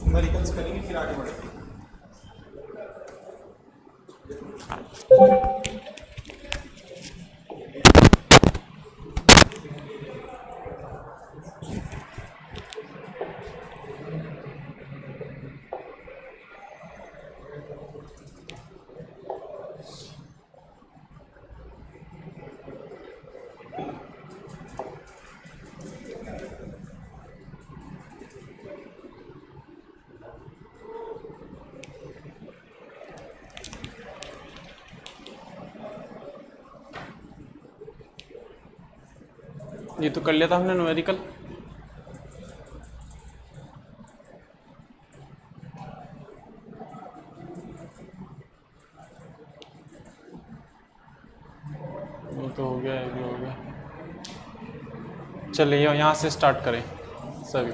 Numericals करेंगे फिर आगे बढ़ेंगे। ये तो कर लिया था हमने न्यूमेरिकल। ये तो हो गया, ये भी हो गया। चलिए यहाँ से स्टार्ट करें सभी।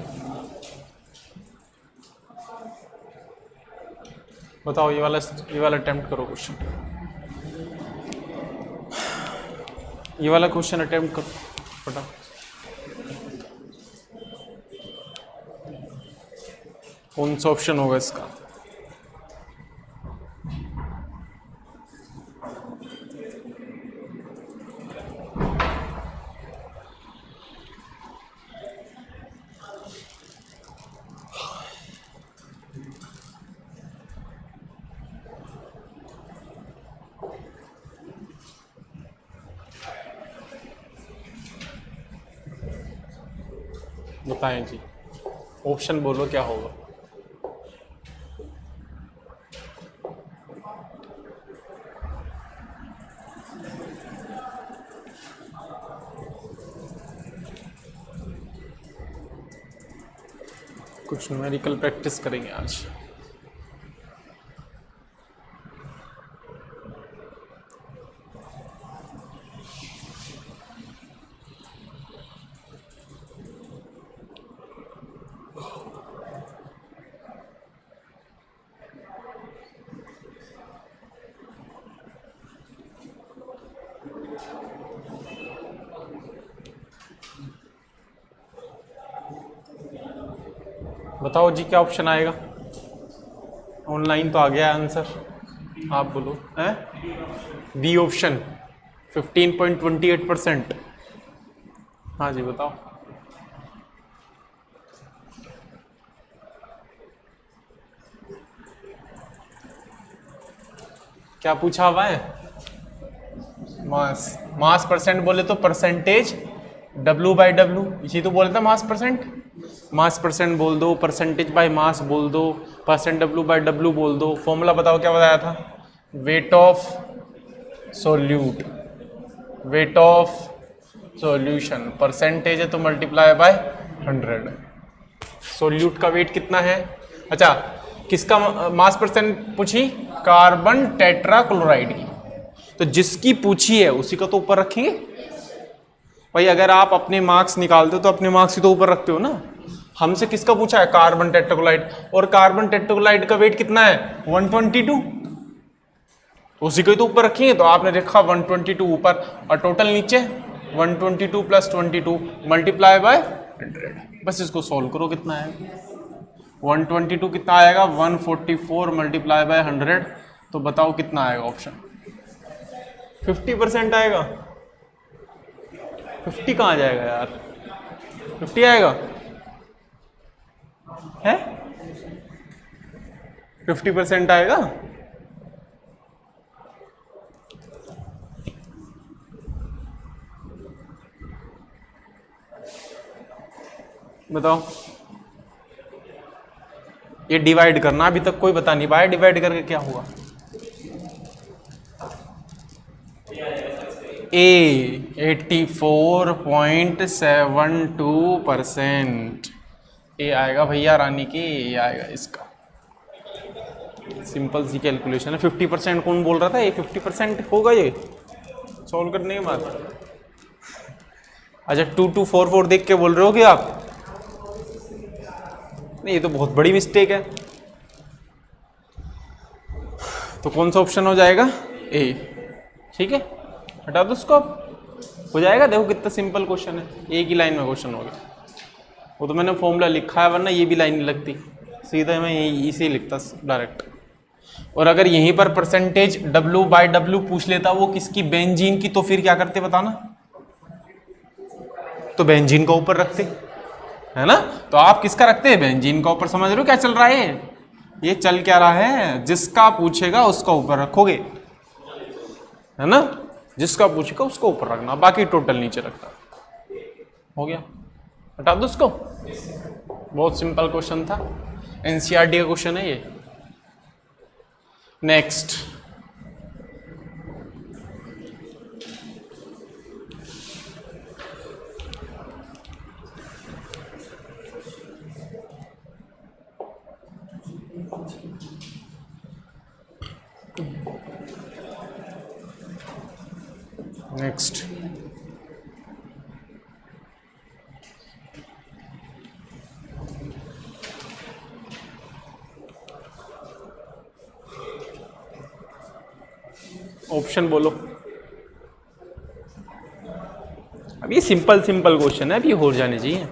बताओ ये वाला अटेम्प्ट करो क्वेश्चन। ये वाला क्वेश्चन अटेम्प्ट करो फटा। कौन सा ऑप्शन होगा इसका? बताएं जी, ऑप्शन बोलो क्या होगा। कुछ न्यूमेरिकल प्रैक्टिस करेंगे आज। बताओ जी क्या ऑप्शन आएगा। ऑनलाइन तो आ गया आंसर, आप बोलो। हैं? B option 15.28%। हाँ जी बताओ। क्या पूछा हुआ है? मास परसेंट बोले तो परसेंटेज W/W, इसी तो बोले था मास परसेंट। मास परसेंट बोल दो, परसेंटेज बाय मास बोल दो, परसेंट W/W बोल दो। फॉर्मूला बताओ क्या बताया था? Wait of solute, weight of solution. Percentage है तो मल्टीप्लाई बाय 100। सोल्यूट का वेट कितना है? अच्छा, किसका मास परसेंट पूछी? कार्बन टेट्राक्लोराइड की। तो जिसकी पूछी है उसी का तो ऊपर रखेंगे भाई। अगर आप अपने मार्क्स निकालते हो तो अपने मार्क्स ही तो ऊपर रखते हो ना। हमसे किसका पूछा है? Carbon tetrachloride. और कार्बन टेट्राक्लोराइड का वेट कितना है? 122। उसी को ही तो ऊपर रखेंगे। तो आपने देखा 122 ऊपर और टोटल नीचे 122 + 22 मल्टीप्लाई बाय 100। बस इसको सॉल्व करो, कितना है 122 कितना आएगा? 144 मल्टीप्लाई बाय 100। तो बताओ कितना आएगा ऑप्शन? 50% आएगा। 50 कहाँ जाएगा यार? 50 आएगा है? 50% आएगा। बताओ। ये डिवाइड करना अभी तक कोई बता नहीं पाया, डिवाइड करके क्या हुआ? ए 84.72%। ए आएगा भैया रानी की, ए आएगा इसका। सिंपल सी कैलकुलेशन है। 50% कौन बोल रहा था? ये 50% होगा ये सॉल्व करने के बाद। अच्छा 2244 देख के बोल रहे हो कि आप? नहीं, ये तो बहुत बड़ी मिस्टेक है। तो कौन सा ऑप्शन हो जाएगा? ए। ठीक है, हटा दो उसको, हो जाएगा। देखो कितना सिंपल क्वेश्चन है, एक ही लाइन में क्वेश्चन हो गया। वो तो मैंने फॉर्मूला लिखा है, वरना ये भी लाइन नहीं लगती, सीधा मैं इसे लिखता डायरेक्ट। और अगर यहीं पर परसेंटेज W/W पूछ लेता वो किसकी, बेंजीन की, तो फिर क्या करते बताना? तो बेंजीन का ऊपर रखते, है ना। तो आप किसका रखते हैं? बेंजीन का ऊपर। समझ रहे हो क्या चल रहा है? ये चल क्या रहा है? जिसका पूछेगा उसका ऊपर रखोगे, है ना। जिसका पूछेगा उसको ऊपर रखना, बाकी टोटल नीचे रखना। हो गया, हटा दो उसको। बहुत सिंपल क्वेश्चन था, एनसीईआरटी का क्वेश्चन है ये। नेक्स्ट, नेक्स्ट ऑप्शन बोलो। अब ये सिंपल सिंपल क्वेश्चन है, अभी हो जाने चाहिए।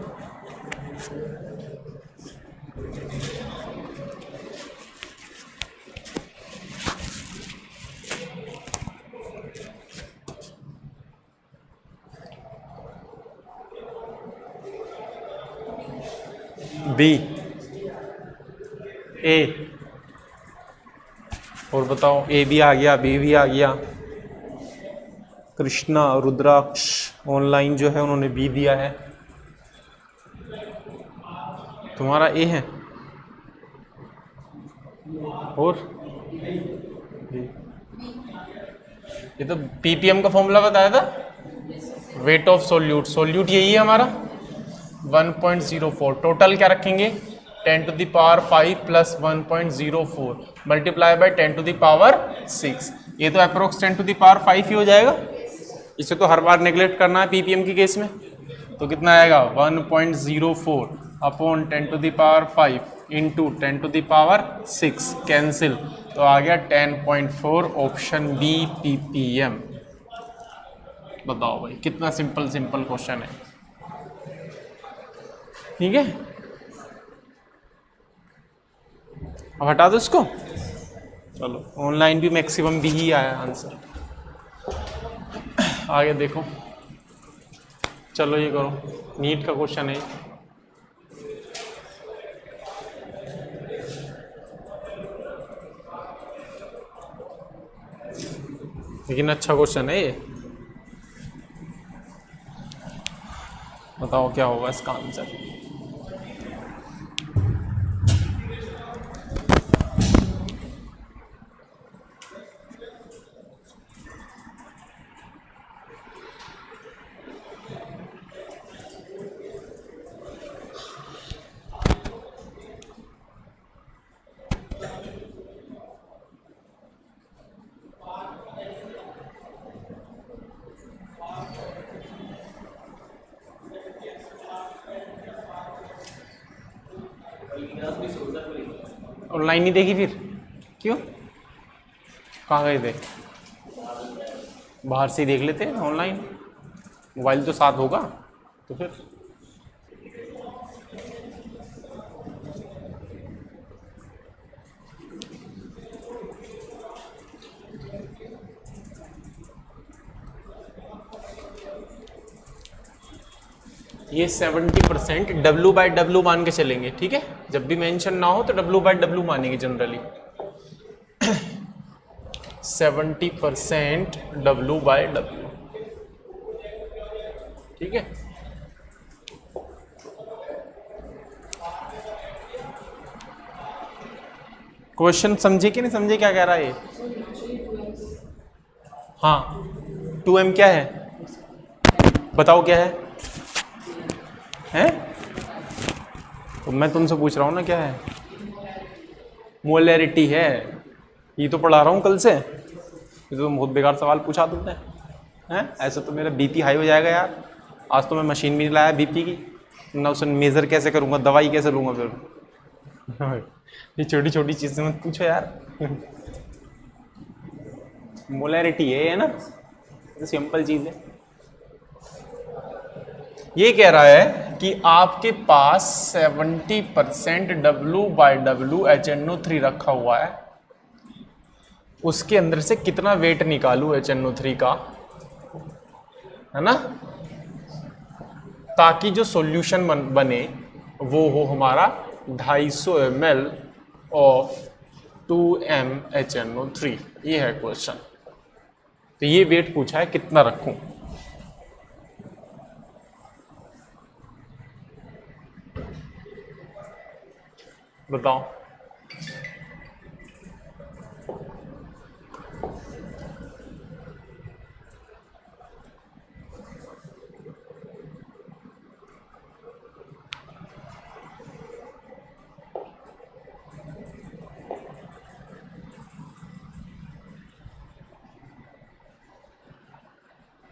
बी, ए, और बताओ। ए भी आ गया, बी भी आ गया। कृष्णा रुद्राक्ष ऑनलाइन जो है उन्होंने बी दिया है। तुम्हारा ए है, और ये तो पीपीएम का फॉर्मूला बताया था, वेट ऑफ सोल्यूट। सोल्यूट यही है हमारा 1.04। टोटल क्या रखेंगे? 10 to the power 5 plus 1.04 multiply by 10 to the power 6। ये तो अप्रोक्स 10 to the power 5 ही हो जाएगा। इसे तो हर बार नेग्लेक्ट करना है पीपीएम की केस में। तो कितना आएगा? 1.04 upon 10 to the power 5 into 10 to the power 6, cancel. तो आ गया 10.4, ऑप्शन बी पीपीएम। बताओ भाई, कितना सिंपल सिंपल क्वेश्चन है। ठीक है, अब हटा दो इसको। चलो, ऑनलाइन भी मैक्सिमम भी ही आया आंसर। आगे देखो, चलो ये करो, नीट का क्वेश्चन है। लेकिन अच्छा क्वेश्चन है ये। बताओ क्या होगा इसका आंसर। ऑनलाइन नहीं देखी फिर? क्यों, कहाँ गए थे? बाहर से ही देख लेते हैं ऑनलाइन, मोबाइल तो साथ होगा तो फिर। ये 70% W/W मान के चलेंगे, ठीक है। जब भी मेंशन ना हो तो W/W मानेंगे जनरली। 70% W/W, ठीक है। क्वेश्चन समझे कि नहीं समझे, क्या कह रहा है ये? हाँ, 2m क्या है, बताओ क्या है? हैं? तो मैं तुमसे पूछ रहा हूँ ना क्या है? मोलैरिटी है। ये तो पढ़ा रहा हूँ कल से। ये तो बहुत बेकार सवाल पूछा तुमने हैं। ऐसे तो मेरा बीपी हाई हो जाएगा यार। आज तो मैं मशीन भी नहीं लाया बीपी की, ना उसे मेज़र कैसे करूँगा, दवाई कैसे लूँगा फिर। ये छोटी छोटी चीज़ें मत पूछो यार। मोलैरिटी है ना, तो सिंपल चीज़ है। ये कह रहा है कि आपके पास 70% W/W HNO3 रखा हुआ है, उसके अंदर से कितना वेट निकालू HNO3 का, है ना, ताकि जो सॉल्यूशन बने वो हो हमारा 250 ml ऑफ 2m HNO3। ये है क्वेश्चन। तो ये वेट पूछा है कितना रखूं। बताओ।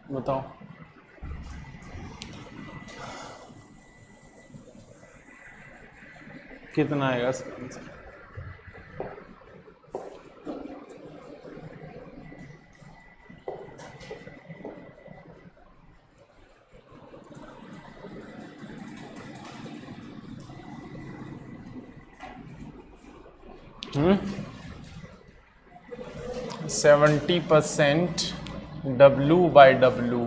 बताओ कितना आएगा इसका आंसर? हम्म 70% W/W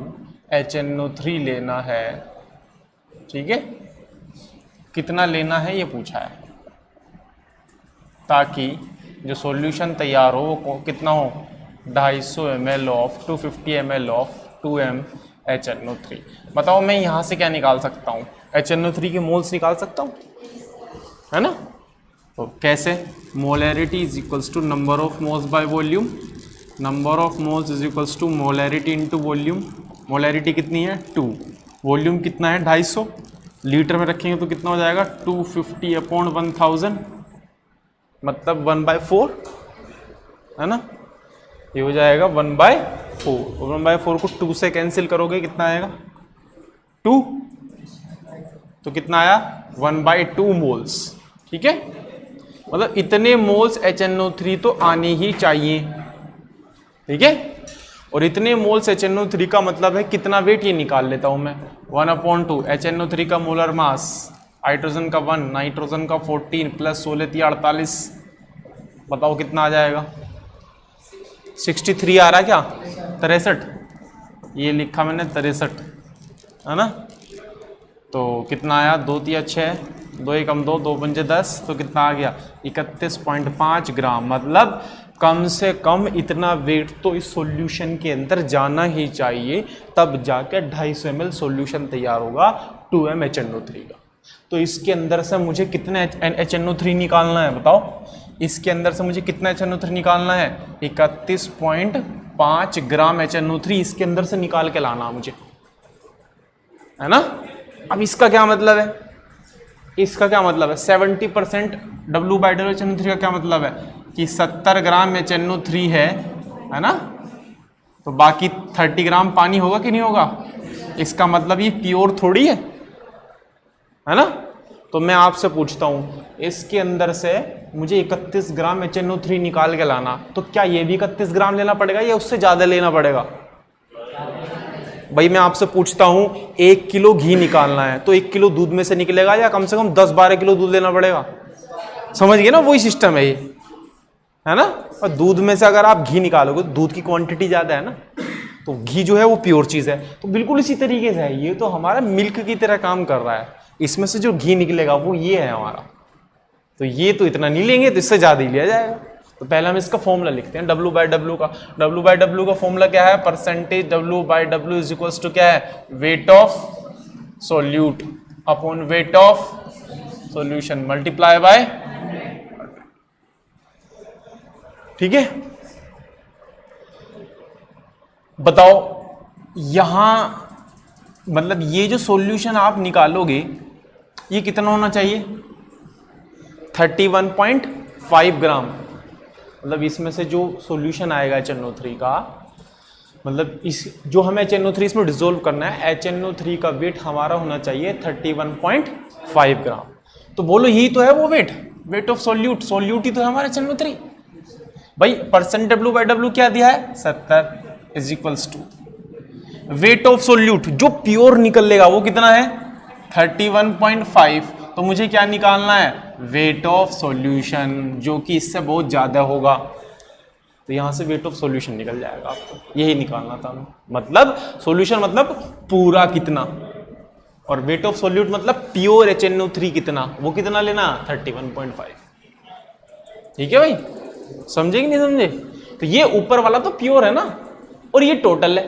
HNO3 लेना है, ठीक है। कितना लेना है ये पूछा है, ताकि जो सॉल्यूशन तैयार हो वो कितना हो, 250 ml of 250 ml of 2m HNO3। बताओ मैं यहाँ से क्या निकाल सकता हूँ, HNO3 के मोल्स निकाल सकता हूँ, है ना। तो कैसे, molarity is equals to number of moles by volume, number of moles is equals to molarity into volume. Molarity कितनी है 2, वॉल्यूम कितना है 250, लीटर में रखेंगे तो कितना हो जाएगा 250/1000, मतलब 1/4, है ना। ये हो जाएगा 1/4, 1/4 को 2 से कैंसिल करोगे कितना आएगा 2, तो कितना आया 1/2 मोल्स, ठीक है। मतलब इतने मोल्स HNO3 तो आने ही चाहिए, ठीक है। और इतने मोल्स HNO3 का मतलब है कितना वेट, ये निकाल लेता हूं मैं 1/2 HNO3 का मोलर मास, हाइड्रोजन का 1, नाइट्रोजन का 14 प्लस 16 48, बताओ कितना आ जाएगा 63 आ रहा है क्या, 63, ये लिखा मैंने 63, है ना। तो कितना आया 2 × 6, 2 × 2 2 × 5 10, तो कितना आ गया 31.5 ग्राम। मतलब कम से कम इतना वेट तो इस सॉल्यूशन के अंदर जाना ही चाहिए, तब जाकर 250 ml सॉल्यूशन तैयार होगा 2m HNO3 का। तो इसके अंदर से मुझे कितना HNO3 निकालना है बताओ, इसके अंदर से मुझे कितना HNO3 निकालना है 31.5 ग्राम HNO3 इसके अंदर से निकाल के लाना मुझे, है ना। अब इसका क्या मतलब है, इसका क्या मतलब है 70% W/W HNO3 का क्या मतलब है कि 70 ग्राम HNO3 है ना, तो बाकी 30 ग्राम पानी होगा कि नहीं होगा। इसका मतलब ये प्योर थोड़ी है ना। तो मैं आपसे पूछता हूं इसके अंदर से मुझे 31 ग्राम HNO3 निकाल के लाना, तो क्या ये भी 31 ग्राम लेना पड़ेगा या उससे ज्यादा लेना पड़ेगा। भाई मैं आपसे पूछता हूं 1 किलो घी निकालना है तो 1 किलो दूध में से निकलेगा या कम से कम 10-12 किलो दूध लेना पड़ेगा, समझ गए ना, वही सिस्टम है ये, है ना। और दूध में से अगर आप घी निकालोगे, दूध की क्वांटिटी ज्यादा है ना, तो घी जो है वो प्योर चीज है। तो बिल्कुल इसी तरीके से है, ये तो हमारा मिल्क की तरह काम कर रहा है, इसमें से जो घी निकलेगा वो ये है हमारा। तो ये तो इतना नहीं लेंगे तो इससे ज्यादा ही लिया जाएगा। तो पहले हम इसका फॉर्मूला लिखते हैं W/W का। W/W का फॉर्मूला क्या है, percentage W/W is equals to क्या है, wait of solute upon weight of solution multiply by, ठीक है। बताओ यहाँ मतलब ये जो सॉल्यूशन आप निकालोगे ये कितना होना चाहिए 31.5 ग्राम। मतलब इसमें से जो सॉल्यूशन आएगा HNO3 का, मतलब इस जो हमें HNO3 इसमें डिसोल्व करना है, HNO3 का वेट हमारा होना चाहिए 31.5 ग्राम। तो बोलो यही तो है वो वेट ऑफ सोल्यूट ही तो है हमारा HNO3 भाई। परसेंट W/W क्या दिया है 70 is equals to weight of solute जो प्योर निकलेगा वो कितना है 31.5। तो मुझे क्या निकालना है वेट ऑफ सॉल्यूशन जो कि इससे बहुत ज्यादा होगा। तो यहां से वेट ऑफ सॉल्यूशन निकल जाएगा, आपको यही निकालना था। मतलब सॉल्यूशन मतलब पूरा कितना, और वेट ऑफ सॉल्यूट मतलब प्योर HNO3 कितना, वो कितना लेना 31.5। ठीक है भाई, समझे कि नहीं समझे? तो ये ऊपर वाला तो प्योर है ना, और ये टोटल है।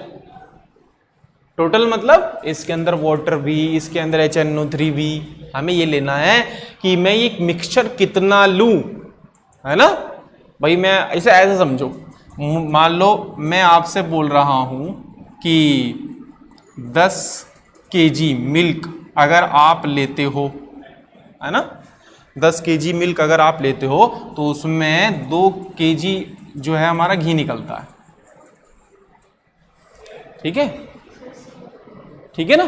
टोटल मतलब इसके अंदर वाटर भी, इसके अंदर HNO3 भी। हमें ये लेना है कि मैं ये मिक्सचर कितना लूं, है ना भाई। मैं इसे ऐसे समझो, मान लो मैं आपसे बोल रहा हूं कि 10 kg मिल्क अगर आप लेते हो, है ना, 10 kg मिल्क अगर आप लेते हो तो उसमें 2 kg जो है हमारा घी निकलता है। ठीक है, ठीक है ना।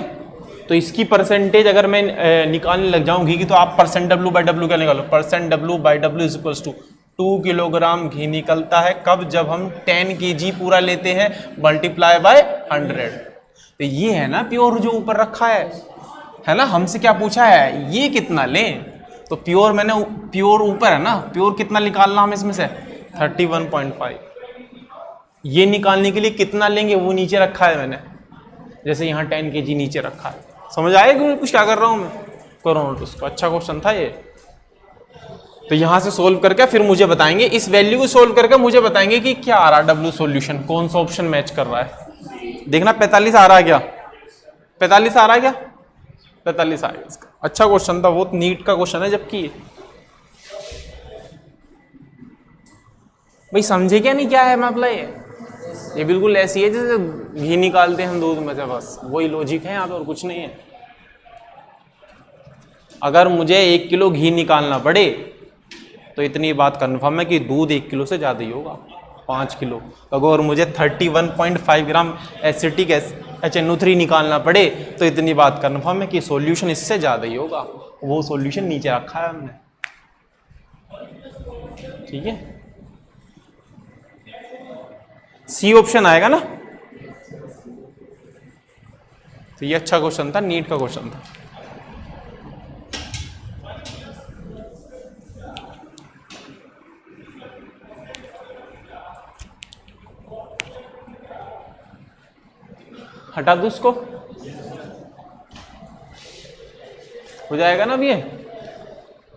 तो इसकी परसेंटेज अगर मैं निकालने लग जाऊं घी की, तो आप परसेंट W/W क्या निकालो, percent W/W is equals to 2 kilogram घी निकलता है। कब? जब हम 10 kg पूरा लेते हैं मल्टीप्लाई बाय 100। तो ये है ना प्योर जो ऊपर रखा है ना। हमसे क्या पूछा है ये कितना लें, तो प्योर मैंने प्योर ऊपर है ना, प्योर कितना निकालना हम इसमें से 31.5। ये निकालने के लिए कितना लेंगे वो नीचे रखा है मैंने, जैसे यहाँ 10 kg नीचे रखा है। समझ आएगा कुछ क्या कर रहा हूँ मैं? करो नोट उसको, अच्छा क्वेश्चन था ये। तो यहां से सोल्व करके फिर मुझे बताएंगे, इस वैल्यू को सोल्व करके मुझे बताएंगे कि क्या आ रहा है W सॉल्यूशन, कौन सा ऑप्शन मैच कर रहा है। देखना 45 आ रहा है क्या, 45 आ रहा है क्या, 45 आ गया इसका। अच्छा क्वेश्चन था, बहुत नीट का क्वेश्चन है। जबकि भाई समझे क्या नहीं क्या है मामला ये बिल्कुल ऐसी है जैसे घी निकालते हैं हम दूध में से, बस वही लॉजिक है यहाँ पे और कुछ नहीं है। अगर मुझे 1 किलो घी निकालना पड़े तो इतनी बात कन्फर्म है कि दूध 1 किलो से ज़्यादा ही होगा, 5 किलो। अगर मुझे 31.5 ग्राम एसिटिक HNO3 निकालना पड़े तो इतनी बात कन्फर्म है कि सॉल्यूशन इससे ज़्यादा ही होगा। वो सॉल्यूशन नीचे रखा है हमने। ठीक है, सी ऑप्शन आएगा ना। तो ये अच्छा क्वेश्चन था, नीट का क्वेश्चन था। हटा दो उसको, हो जाएगा ना, अभी ये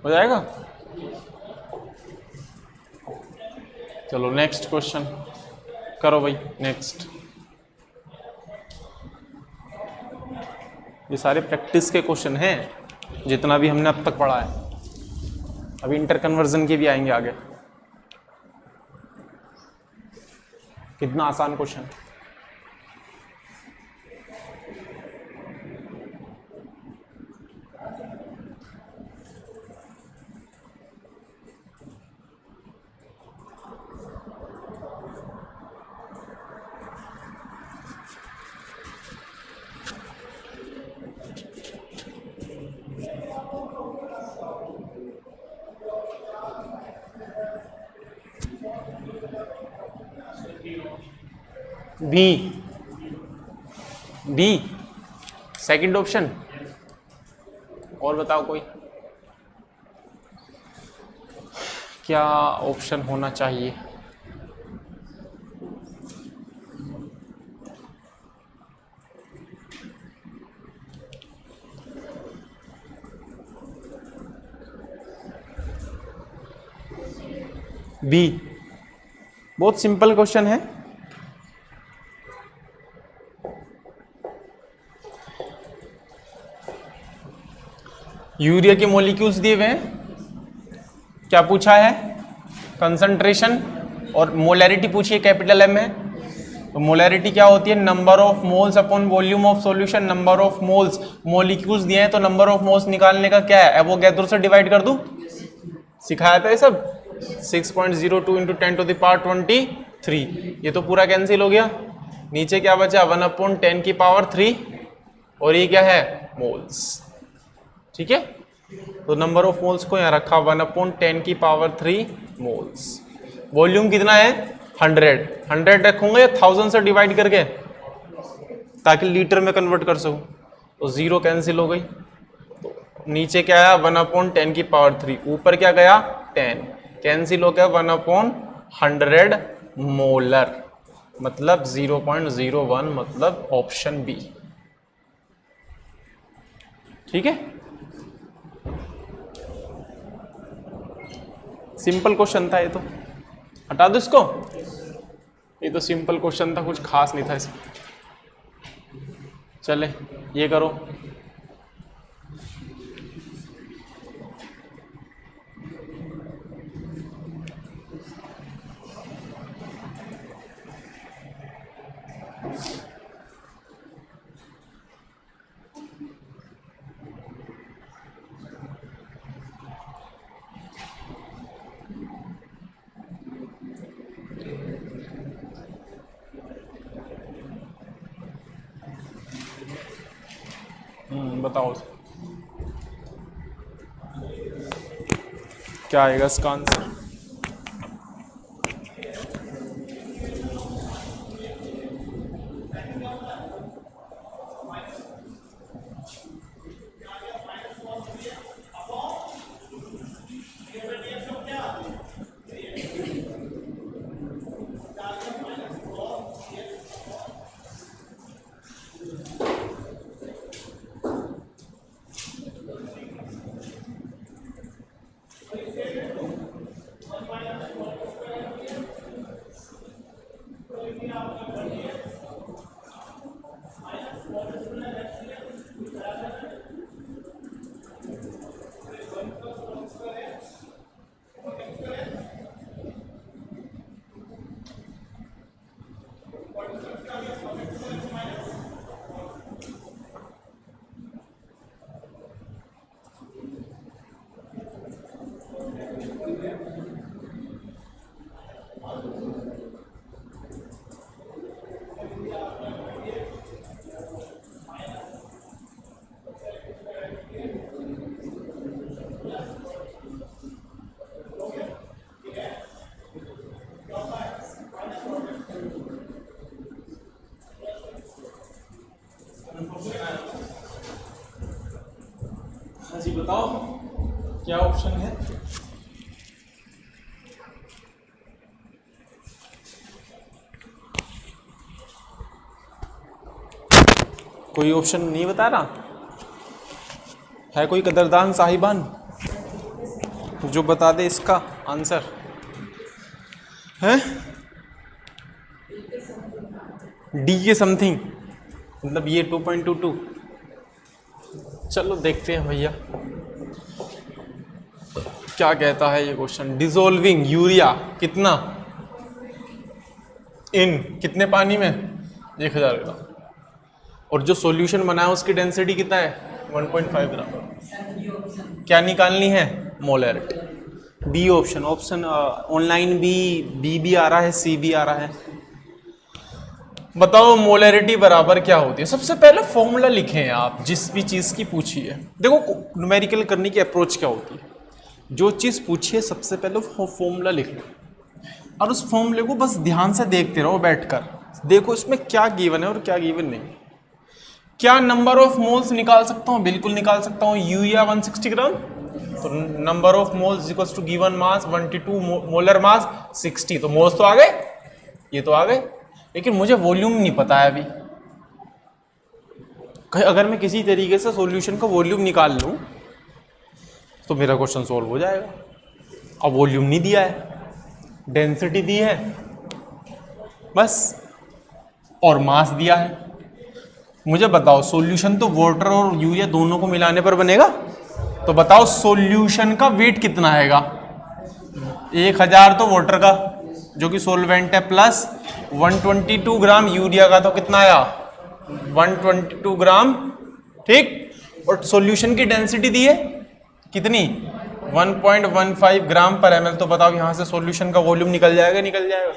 हो जाएगा। चलो नेक्स्ट क्वेश्चन करो भाई, नेक्स्ट। ये सारे प्रैक्टिस के क्वेश्चन हैं जितना भी हमने अब तक पढ़ा है। अभी इंटर कन्वर्जन के भी आएंगे आगे। कितना आसान क्वेश्चन। B second option. और बताओ कोई क्या ऑप्शन होना चाहिए। बी, बहुत सिंपल क्वेश्चन है। यूरिया के मॉलिक्यूल्स दिए हुए हैं, क्या पूछा है कंसंट्रेशन और मोलैरिटी पूछिए, कैपिटल M है। तो मोलैरिटी क्या होती है, number of moles upon volume of solution, number of moles, molecules दिए हैं तो नंबर ऑफ मोल्स निकालने का क्या है, एवोगैड्रो से डिवाइड कर दूं, सिखाया था ये सब, 6.02 इंटू 10⁻23, ये तो पूरा कैंसिल हो गया, नीचे क्या बचा 1/10⁻³ और ये क्या है मोल्स, ठीक है। तो नंबर ऑफ मोल्स को यहाँ रखा 1/10⁻³ मोल्स। वॉल्यूम कितना है 100 रखूंगा या 1000 से डिवाइड करके ताकि लीटर में कन्वर्ट कर सकूं, तो 0 कैंसिल हो गई, तो नीचे क्या आया 1/10⁻³, ऊपर क्या गया 10, कैंसिल हो गया 1/100 मोलर, मतलब 0.01, मतलब ऑप्शन बी, ठीक है। सिंपल क्वेश्चन था ये तो, हटा दो इसको, ये तो सिंपल क्वेश्चन था, कुछ खास नहीं था इसमें। चले ये करो, बताओ क्या आएगा इसका आंसर। हाँ जी बताओ क्या ऑप्शन है। कोई ऑप्शन नहीं बता रहा है, कोई कदरदान साहिबान जो बता दे इसका आंसर है। डी के समथिंग, मतलब ये 2.22। चलो देखते हैं भैया क्या कहता है ये क्वेश्चन। डिसॉल्विंग यूरिया कितना इन कितने पानी में 1000 ग्राम, और जो सॉल्यूशन बनाया उसकी डेंसिटी कितना है 1.5 ग्राम। क्या निकालनी है molarity. B option, option online B भी आ रहा है, सी भी आ रहा है। बताओ मोलैरिटी बराबर क्या होती है। सबसे पहले फॉर्मूला लिखें आप, जिस भी चीज़ की पूछी है। देखो न्यूमेरिकल करने की अप्रोच क्या होती है, जो चीज़ पूछी है सबसे पहले फॉर्मूला लिख लो और उस फॉर्मूले को बस ध्यान से देखते रहो बैठकर। देखो इसमें क्या गिवन है और क्या गिवन नहीं। क्या नंबर ऑफ मोल्स निकाल सकता हूँ, बिल्कुल निकाल सकता हूँ। यूरिया 160 ग्राम, तो number of moles equals to given mass 122 molar mass 60, तो मोल्स तो आ गए, ये तो आ गए। लेकिन मुझे वॉल्यूम नहीं पता है अभी। अगर मैं किसी तरीके से सॉल्यूशन का वॉल्यूम निकाल लूं तो मेरा क्वेश्चन सॉल्व हो जाएगा। अब वॉल्यूम नहीं दिया है, डेंसिटी दी है बस, और मास दिया है। मुझे बताओ सॉल्यूशन तो वाटर और यूरिया दोनों को मिलाने पर बनेगा, तो बताओ सॉल्यूशन का वेट कितना आएगा। 1000 तो वाटर का जो कि सॉल्वेंट है, प्लस 122 ग्राम यूरिया का तो कितना आया 122 ग्राम, ठीक। और सॉल्यूशन की डेंसिटी दी है कितनी 1.15 ग्राम पर ml। तो बताओ यहां से सॉल्यूशन का वॉल्यूम निकल जाएगा, निकल जाएगा।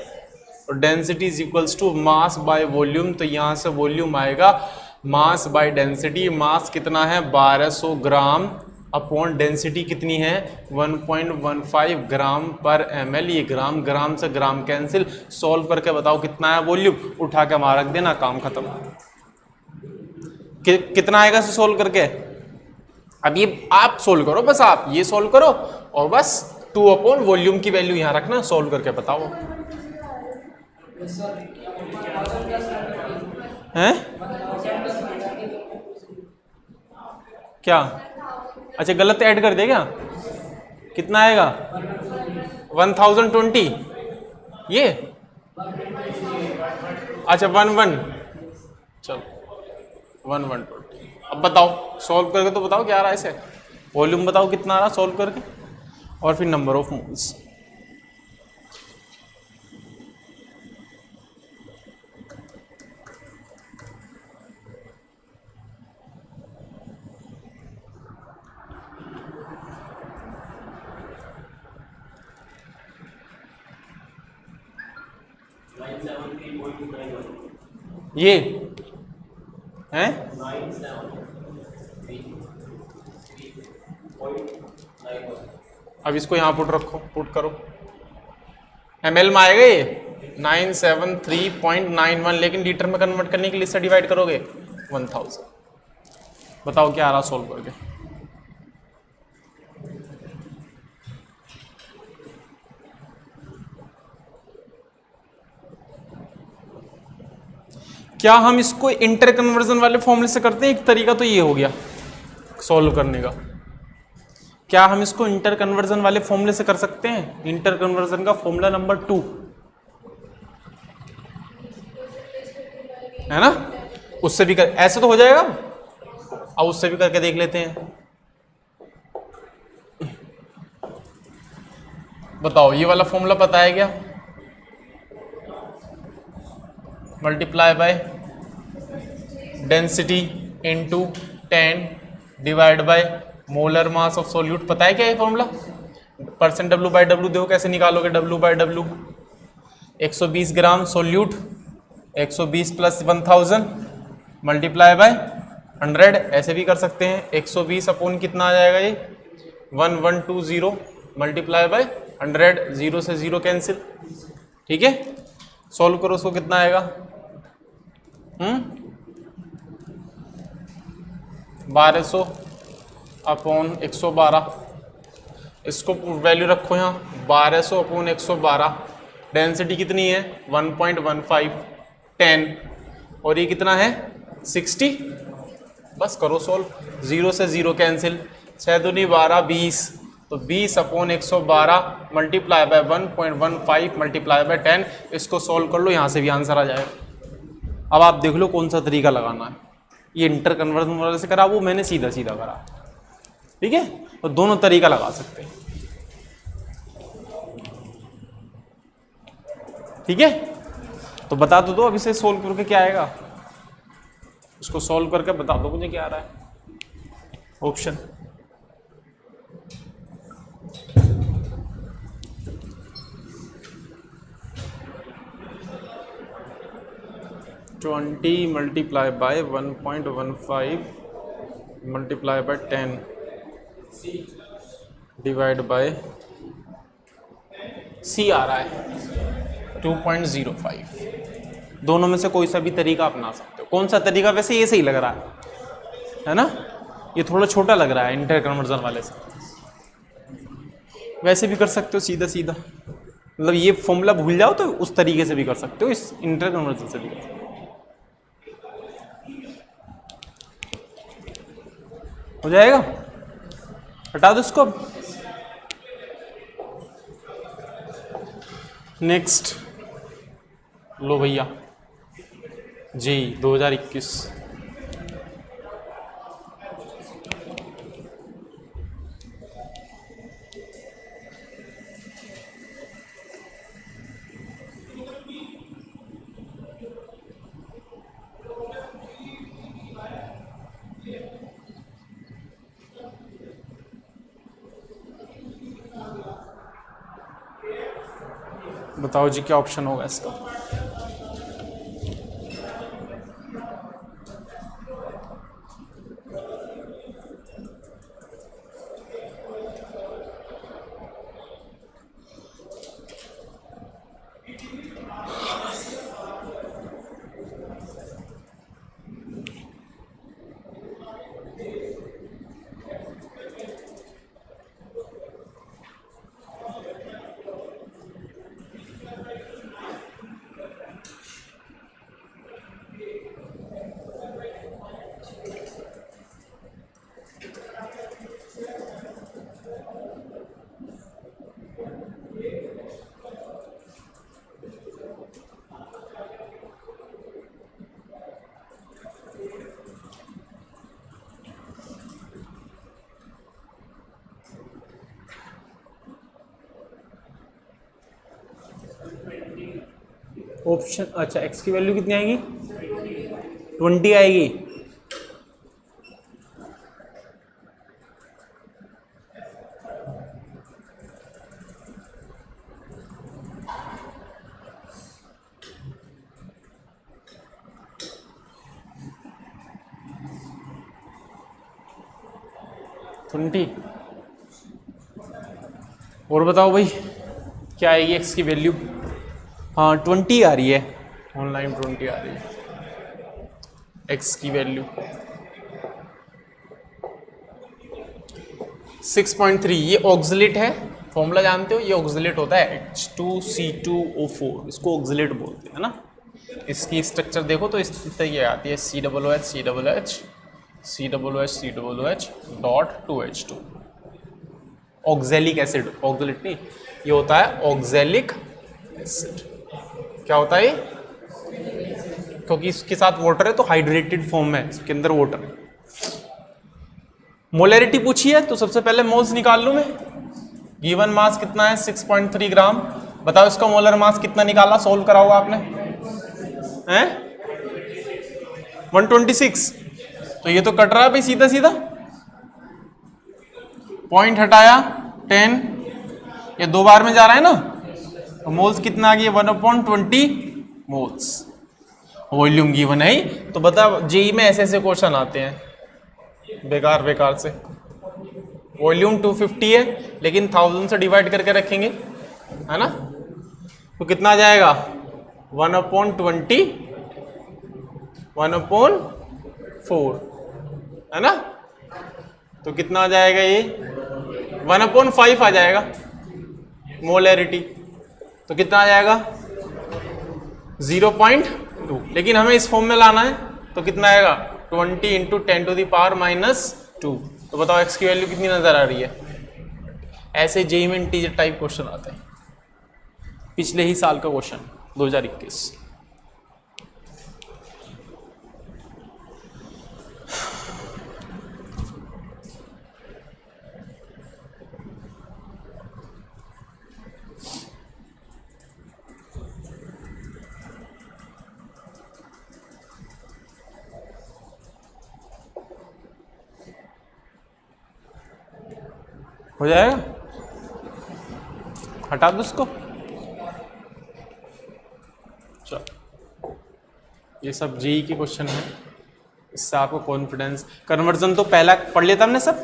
और density is equals to mass by volume, तो यहां से वॉल्यूम आएगा मास बाय डेंसिटी। मास कितना है 1200 ग्राम अपॉन डेंसिटी कितनी है 1.15 ग्राम पर ml। ये ग्राम ग्राम से ग्राम कैंसिल, सॉल्व करके बताओ कितना है वॉल्यूम, उठा के वहां रख देना, काम खत्म। कितना आएगा इसे सोल्व करके, अब ये आप सोल्व करो, बस आप ये सोल्व करो और बस 2 अपॉन वॉल्यूम की वैल्यू यहां रखना, सोल्व करके बताओ। हैं क्या, अच्छा गलत ऐड कर दे क्या, कितना आएगा 1020 ये, अच्छा 11, चलो 1120। अब बताओ सॉल्व करके तो बताओ क्या आ रहा है इसे, वॉल्यूम बताओ कितना आ रहा सॉल्व करके, और फिर नंबर ऑफ मोल्स। ये हैं अब इसको यहां पुट रखो, पुट करो, ml में आएगा ये 973.91, लेकिन लीटर में कन्वर्ट करने के लिए इससे डिवाइड करोगे 1000। बताओ क्या आ रहा सोल्व करके। क्या हम इसको इंटर कन्वर्जन वाले फॉर्मूले से करते हैं, एक तरीका तो ये हो गया सॉल्व करने का। क्या हम इसको इंटर कन्वर्जन वाले फॉर्मूले से कर सकते हैं, इंटर कन्वर्जन का फॉर्मूला नंबर 2 है ना, उससे भी कर, ऐसे तो हो जाएगा, अब उससे भी करके देख लेते हैं। बताओ ये वाला फॉर्मूला पता है क्या, multiply by density into 10 divide by molar mass of solute, पता है क्या ये formula, percent W by W, देखो कैसे निकालोगे W by W, 120 gram solute 120 plus 1000 multiply by 100, ऐसे भी कर सकते हैं, 120 अपॉन कितना आ जाएगा ये 1120 मल्टीप्लाई बाय 100, 0 से 0 कैंसिल, ठीक है। सॉल्व करो, उसको कितना आएगा 1200 अपॉन 112, इसको वैल्यू रखो यहाँ 1200 अपॉन 112, डेंसिटी कितनी है 1.15 10, और ये कितना है 60, बस करो सॉल्व, 0 से 0 कैंसिल, 6 दूनी 12 20, तो 20 upon 112 multiply by 1.15 multiply by 10, इसको सॉल्व कर लो, यहाँ से भी आंसर आ जाएगा। अब आप देख लो कौन सा तरीका लगाना है, ये इंटर कन्वर्जन वाले से करा, वो मैंने सीधा सीधा करा, ठीक है, तो दोनों तरीका लगा सकते हैं, ठीक है। तो बता दो अब इसे सोल्व करके क्या आएगा, इसको सोल्व करके बता दो मुझे क्या आ रहा है option. Twenty multiply by 1.15 multiply by 10 divide by C आ रहा है 2.05। दोनों में से कोई सा भी तरीका अपना सकते हो, कौन सा तरीका, वैसे ये सही लग रहा है ना, ये थोड़ा छोटा लग रहा है इंटर कन्वर्जन वाले से, वैसे भी कर सकते हो सीधा सीधा, मतलब ये फॉर्मूला भूल जाओ तो उस तरीके से भी कर सकते हो, इस इंटर कन्वर्जन से भी कर सकते हो। हो जाएगा, हटा दो इसको। नेक्स्ट लो भैया जी 2021, बताओ जी क्या ऑप्शन होगा इसका। ऑप्शन अच्छा, एक्स की वैल्यू कितनी आएगी? 20 आएगी। और बताओ भाई क्या आएगी एक्स की वैल्यू? हाँ 20 आ रही है, ऑनलाइन 20 आ रही है एक्स की वैल्यू। 6.3 ये ऑक्सिलेट है, फॉर्मूला जानते हो, ये ऑक्सिलेट होता है H2C2O4, इसको ऑक्सिलेट बोलते हैं ना। इसकी स्ट्रक्चर देखो तो इस तरह ये आती है COOH COOH COOH COOH dot 2H2। Oxalic acid, oxalate नहीं, ये होता है ऑक्जेलिक एसिड। क्या होता है ये? क्योंकि इसके साथ वाटर है तो हाइड्रेटेड फॉर्म में, इसके अंदर वाटर। मोलैरिटी पूछी है तो सबसे पहले मोल्स निकाल लूं मैं। गिवन मास कितना है? 6.3 ग्राम। बताओ इसका मोलर मास कितना निकाला, सोल्व करा होगा आपने? हैं 126। तो ये तो कट रहा है भाई सीधा सीधा, पॉइंट हटाया 10, ये 2 बार में जा रहा है ना, तो मोल्स कितना आ गया? 1/20 मोल्स। वॉल्यूम गिवन है। तो बता जेई में ऐसे ऐसे क्वेश्चन आते हैं बेकार बेकार से। वॉल्यूम 250 है लेकिन 1000 से डिवाइड करके रखेंगे, है ना, तो कितना आ जाएगा? 1/20 1/4, है ना। तो कितना आ जाएगा ये? 1/5 आ जाएगा मोलैरिटी। तो कितना आ जाएगा? 0.2। लेकिन हमें इस फॉर्म में लाना है तो कितना आएगा? 20 × 10⁻²। तो बताओ एक्स की वैल्यू कितनी नजर आ रही है? ऐसे जेईई में इंटीजर टाइप क्वेश्चन आते हैं। पिछले ही साल का क्वेश्चन 2021। हो जाएगा? हटा दो उसको। चलो ये सब जेईई के क्वेश्चन है, इससे आपको कॉन्फिडेंस। कन्वर्जन तो पहला पढ़ लेता हमने सब,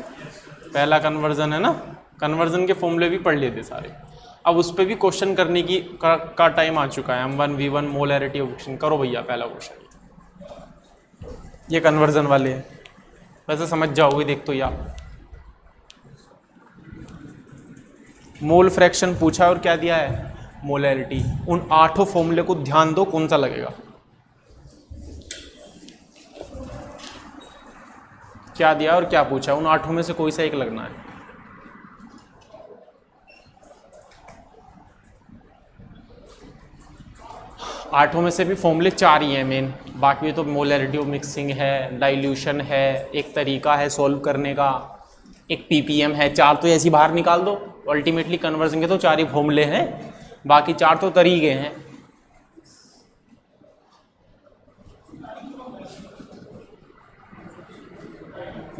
पहला कन्वर्जन है ना, कन्वर्जन के फॉर्मूले भी पढ़ लेते सारे। अब उस पर भी क्वेश्चन करने की का टाइम आ चुका है। M1 V1 मोलैरिटी ऑप्शन करो भैया पहला क्वेश्चन। ये कन्वर्जन वाले हैं, वैसे समझ जाओगे, देख तो या मोल फ्रैक्शन पूछा है और क्या दिया है? मोलैरिटी। उन 8 फॉर्मूले को ध्यान दो, कौन सा लगेगा? क्या दिया और क्या पूछा? उन 8 में से कोई सा एक लगना है। आठों में से भी फॉर्मूले 4 ही हैं मेन, बाकी तो मोलैरिटी ऑफ मिक्सिंग है, डाइल्यूशन है, एक तरीका है सॉल्व करने का, एक पीपीएम है। 4 तो ऐसी बाहर निकाल दो। अल्टीमेटली कन्वर्जन के तो 4 ही फॉर्मूले हैं, बाकी 4 तो तरीके हैं।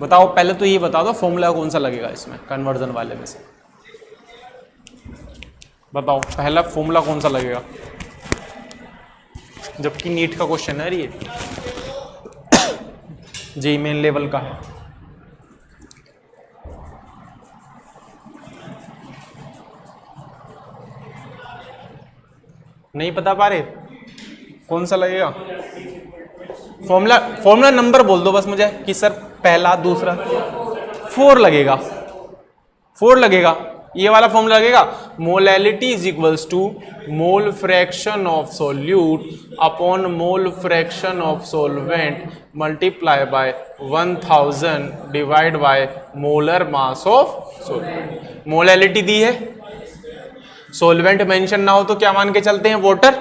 बताओ पहले तो ये बता दो फॉर्मूला कौन सा लगेगा इसमें कन्वर्जन वाले में से, बताओ पहला फॉर्मूला कौन सा लगेगा, जबकि नीट का क्वेश्चन है ये, जेईई मेन लेवल का है। नहीं बता पा रहे कौन सा लगेगा? फॉर्मूला नंबर बोल दो बस मुझे कि सर पहला दूसरा। 4 लगेगा, 4 लगेगा, ये वाला फॉर्मूला लगेगा। Molality is equals to mole fraction of solute upon mole fraction of solvent multiply by 1000 divide by molar mass of solvent. Molality दी है, सोलवेंट मेंशन ना हो तो क्या मान के चलते हैं, वाटर।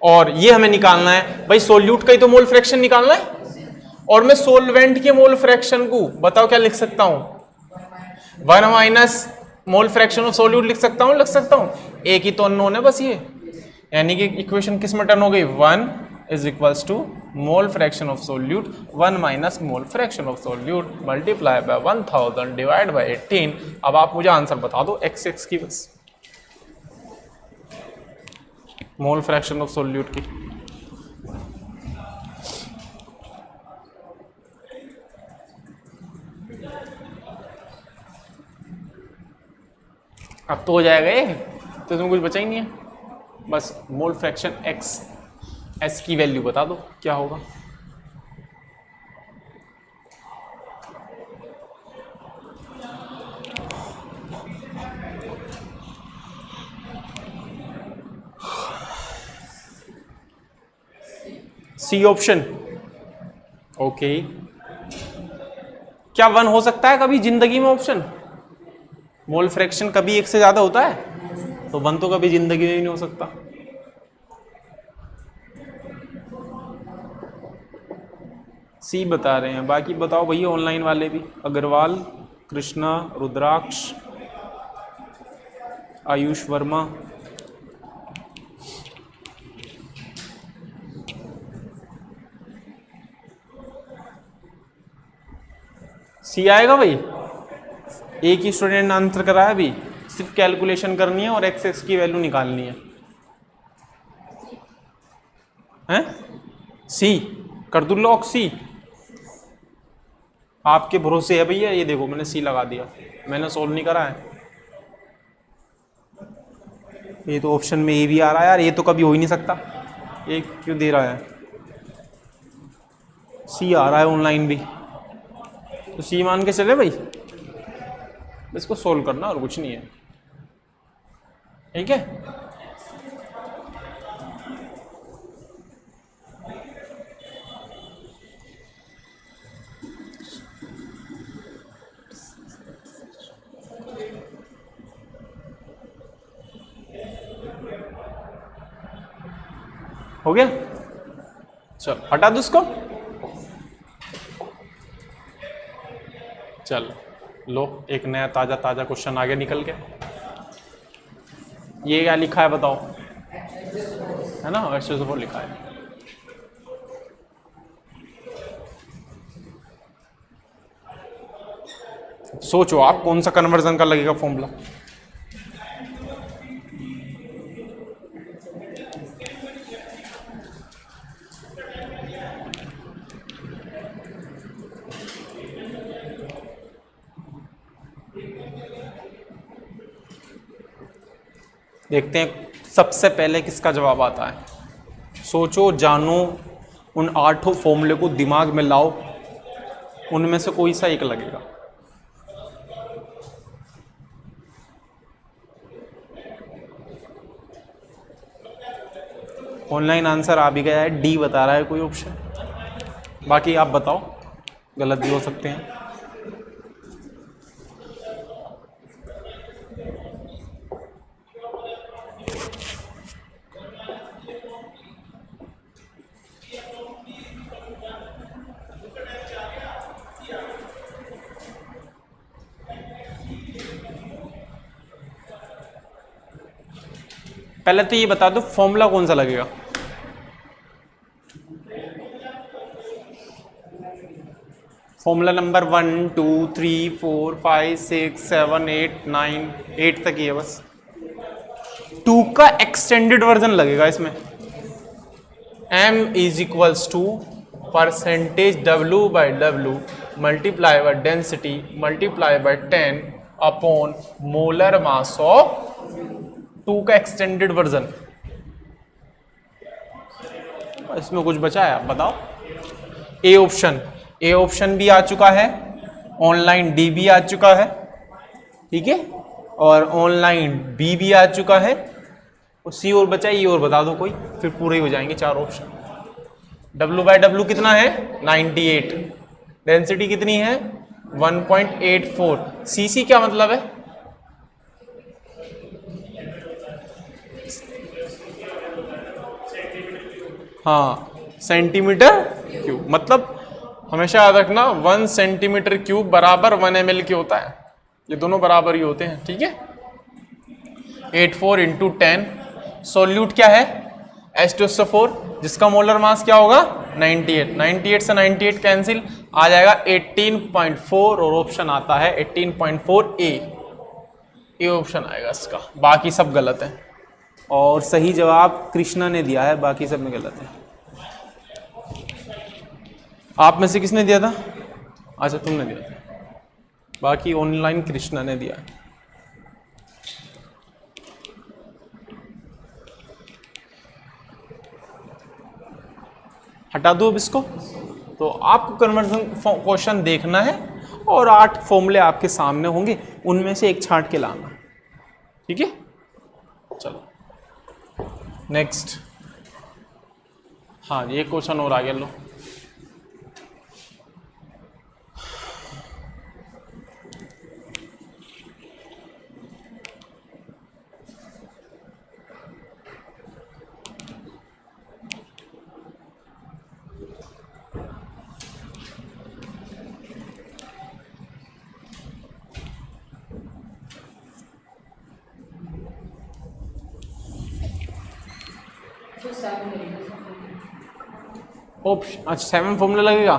और ये हमें निकालना है भाई, सोल्यूट का ही तो मोल फ्रैक्शन निकालना है, और मैं सोलवेंट के मोल फ्रैक्शन को बताओ क्या लिख सकता हूं, 1 minus mole fraction of solute लिख सकता हूं, एक ही तो अननोन है बस ये, यानी कि इक्वेशन किस में टर्न हो गई, 1 is equals to mole fraction of solute 1 minus mole fraction of solute multiply by 1000 divide by 18। अब आप मुझे आंसर बता दो x की बस, मोल फ्रैक्शन ऑफ सोल्यूट की। अब तो हो जाएगा ये, तो इसमें कुछ बचा ही नहीं है, बस मोल फ्रैक्शन एस की वैल्यू बता दो क्या होगा। C option, okay. क्या 1 हो सकता है कभी जिंदगी में ऑप्शन? मोल फ्रैक्शन कभी 1 से ज्यादा होता है, तो 1 तो कभी जिंदगी में ही नहीं हो सकता। सी बता रहे हैं, बाकी बताओ भैया ऑनलाइन वाले भी, अग्रवाल, कृष्णा, रुद्राक्ष, आयुष वर्मा, सी आएगा भाई। एक ही स्टूडेंट ने आंसर करा है, अभी सिर्फ कैलकुलेशन करनी है और एक्स की वैल्यू निकालनी है, हैं? सी कर दू लॉक, सी आपके भरोसे है भैया। ये देखो मैंने सी लगा दिया, मैंने सोल्व नहीं करा है। ये तो ऑप्शन में ए भी आ रहा है यार, ये तो कभी हो ही नहीं सकता, ये क्यों दे रहा है? सी आ रहा है ऑनलाइन भी, तो सी मान के चले भाई, इसको सोल्व करना और कुछ नहीं है, ठीक है। हो गया, चल हटा दो उसको, चल लो एक नया ताजा क्वेश्चन आगे निकल के। ये क्या लिखा है बताओ, है ना, H2SO4 लिखा है। सोचो आप कौन सा कन्वर्जन का लगेगा फॉर्मूला। देखते हैं सबसे पहले किसका जवाब आता है। सोचो, जानो, उन 8 फॉर्मूले को दिमाग में लाओ, उनमें से कोई सा एक लगेगा। ऑनलाइन आंसर आ भी गया है, डी बता रहा है कोई ऑप्शन, बाकी आप बताओ, गलत भी हो सकते हैं। पहले तो ये बता दो फॉर्मूला कौन सा लगेगा। फॉर्मूला नंबर 1 2 3 4 5 6 7 8 9 8 तक ही है बस। 2 का एक्सटेंडेड वर्जन लगेगा इसमें। m is equals to percentage W/W multiply by density multiply by 10 upon molar mass of 2 का एक्सटेंडेड वर्जन। इसमें कुछ बचा है आप बताओ। ए ऑप्शन भी आ चुका है, ऑनलाइन डी भी आ चुका है, ठीक है, और ऑनलाइन बी भी आ चुका है। सी और बचा, ये और बता दो कोई, फिर पूरे ही हो जाएंगे 4 ऑप्शन। W/W कितना है 98, डेंसिटी कितनी है 1.84, सीसी क्या मतलब है, हाँ सेंटीमीटर क्यूब, मतलब हमेशा याद रखना 1 सेंटीमीटर क्यूब बराबर 1 ml के होता है, ये दोनों बराबर ही होते हैं, ठीक है। 84 इंटू 10, सोल्यूट क्या है H2SO4 जिसका मोलर मास क्या होगा 98 से 98 कैंसिल आ जाएगा 18.4 और ऑप्शन आता है 18.4 ए ऑप्शन आएगा इसका, बाकी सब गलत है। और सही जवाब कृष्णा ने दिया है, बाकी सब में गलत है। आप में से किसने दिया था? अच्छा तुमने दिया था, बाकी ऑनलाइन कृष्णा ने दिया है। हटा दो अब इसको। तो आपको कन्वर्जन क्वेश्चन देखना है और 8 फॉर्मूले आपके सामने होंगे, उनमें से एक छांट के लाना, ठीक है। चलो नेक्स्ट, हाँ ये क्वेश्चन और आगे लो। ऑप्शन अच्छा 7 फॉर्मूला लगेगा,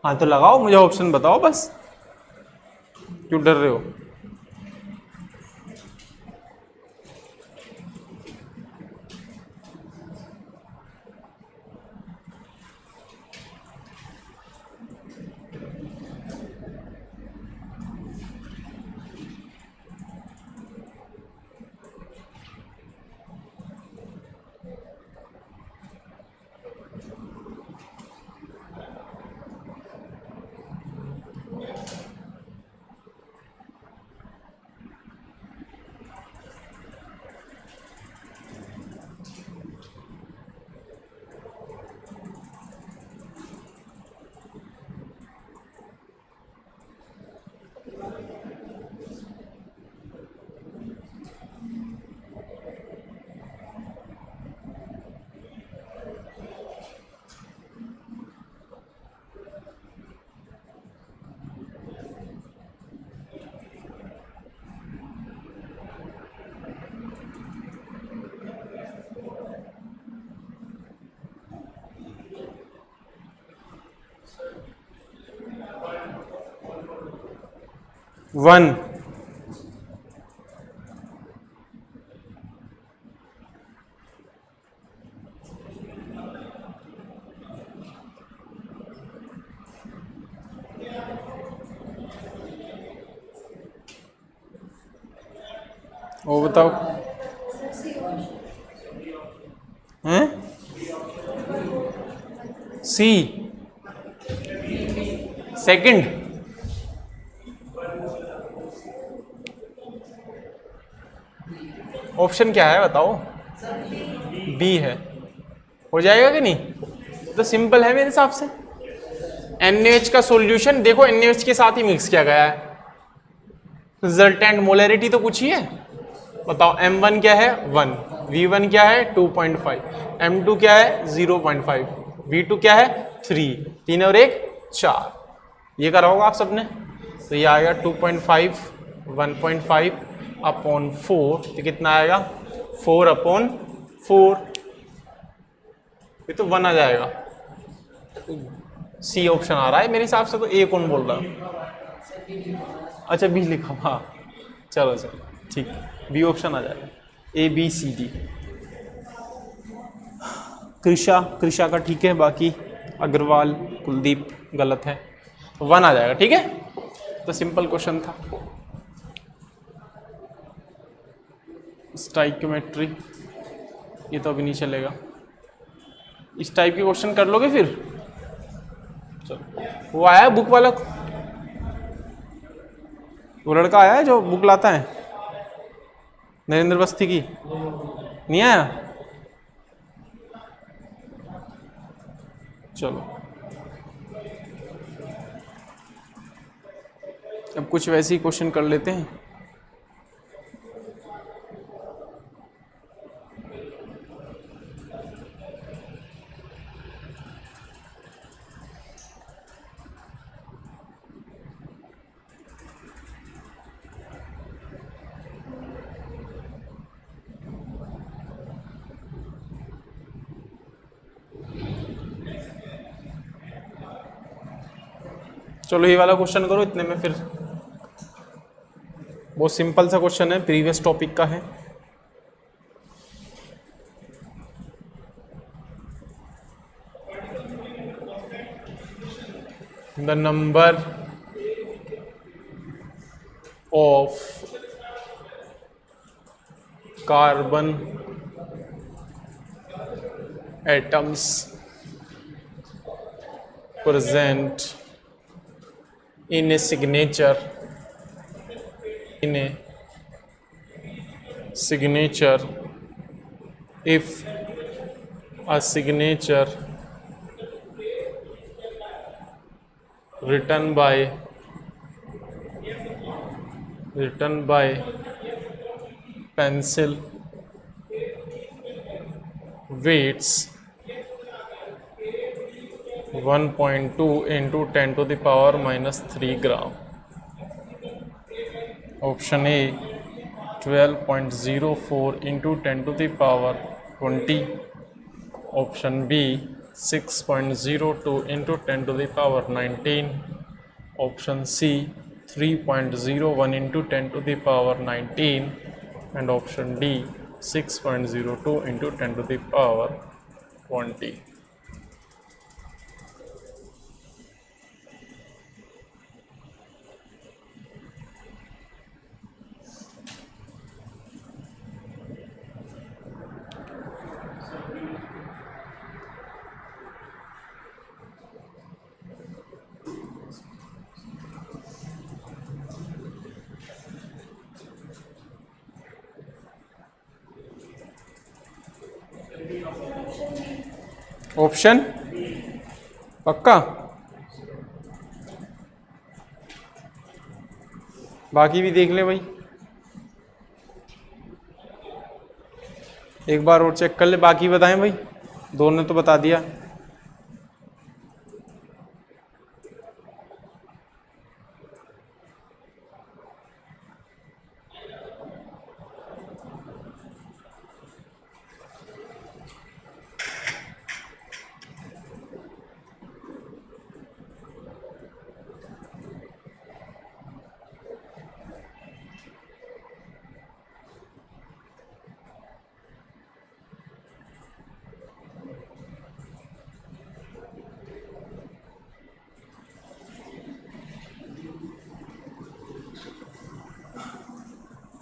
हाँ तो लगाओ, मुझे ऑप्शन बताओ बस, क्यों डर रहे हो? वन वो बताओ हैं, सी सेकंड, ऑप्शन क्या है बताओ? बी है, हो जाएगा कि नहीं? तो सिंपल है मेरे हिसाब से। NaOH का सॉल्यूशन देखो NaOH के साथ ही मिक्स किया गया है, रिजल्टेंट मोलरिटी तो कुछ ही है, बताओ। M1 क्या है 1, V1 क्या है 2.5, M2 क्या है 0.5, V2 क्या है 3, 3 और 1 4, ये करा होगा आप सबने। तो ये आएगा 2.5 1.5 अपॉन 4, तो कितना आएगा 4/4, ये तो 1 आ जाएगा। सी ऑप्शन आ रहा है मेरे हिसाब से, तो ए कौन बोल रहा है? अच्छा बी लिखा, हाँ चलो चलो ठीक है, बी ऑप्शन आ जाएगा। ABCD। कृषा का ठीक है, बाकी अग्रवाल कुलदीप गलत है, 1 आ जाएगा। ठीक है, तो सिंपल क्वेश्चन था। स्टाइक्योमेट्री ये तो अभी नहीं चलेगा। इस टाइप के क्वेश्चन कर लोगे फिर। चलो, वो आया है बुक वाला, वो लड़का आया है जो बुक लाता है नरेंद्र बस्ती की, नहीं आया? चलो, अब कुछ वैसे ही क्वेश्चन कर लेते हैं। चलो ये वाला क्वेश्चन करो, इतने में फिर बहुत सिंपल सा क्वेश्चन है, प्रीवियस टॉपिक का है। The number of carbon atoms present in a signature if a signature written by pencil weights 1.2 into 10 to the power minus 3 gram. Option A 12.04 into 10 to the power 20. Option B 6.02 into 10 to the power 19. Option C 3.01 into 10 to the power 19. And option D 6.02 into 10 to the power 20. Option पक्का? बाकी भी देख ले भाई, एक बार और check कर ले, बाकी बताएं भाई, दोनों ने तो बता दिया।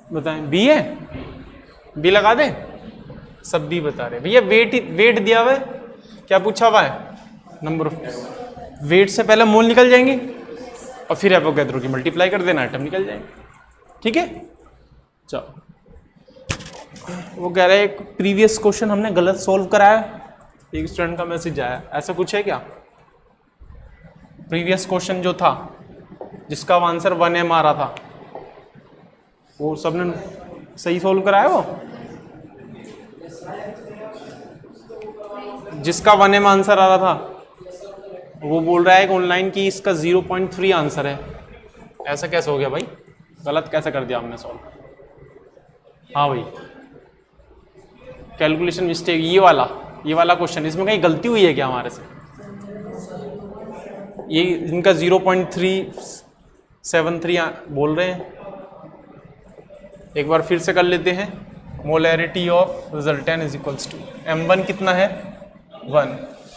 बताएं, बी है, बी लगा दे। सब बी बता रहे भैया। वेट दिया हुआ है, क्या पूछा हुआ है? नंबर ऑफ वेट से पहले मोल निकल जाएंगे और फिर एवोगैड्रो की मल्टीप्लाई कर देना, आइटम निकल जाएंगे। ठीक है, चलो। वो कह रहे हैं प्रीवियस क्वेश्चन हमने गलत सॉल्व कराया, एक स्टूडेंट का मैसेज आया, ऐसा कुछ है क्या? प्रीवियस क्वेश्चन जो था जिसका आंसर 1M आ रहा था, वो सबने सही सोल्व कराया? वो जिसका 1M आंसर आ रहा था वो बोल रहा है कि ऑनलाइन की इसका 0.3 आंसर है। ऐसा कैसे हो गया भाई? गलत कैसे कर दिया हमने सॉल्व? हाँ भाई, कैलकुलेशन मिस्टेक, ये वाला क्वेश्चन, इसमें कहीं गलती हुई है क्या हमारे से? ये इनका 0.373 बोल रहे हैं। एक बार फिर से कर लेते हैं। Molarity of resultant is equals to m1 कितना है 1,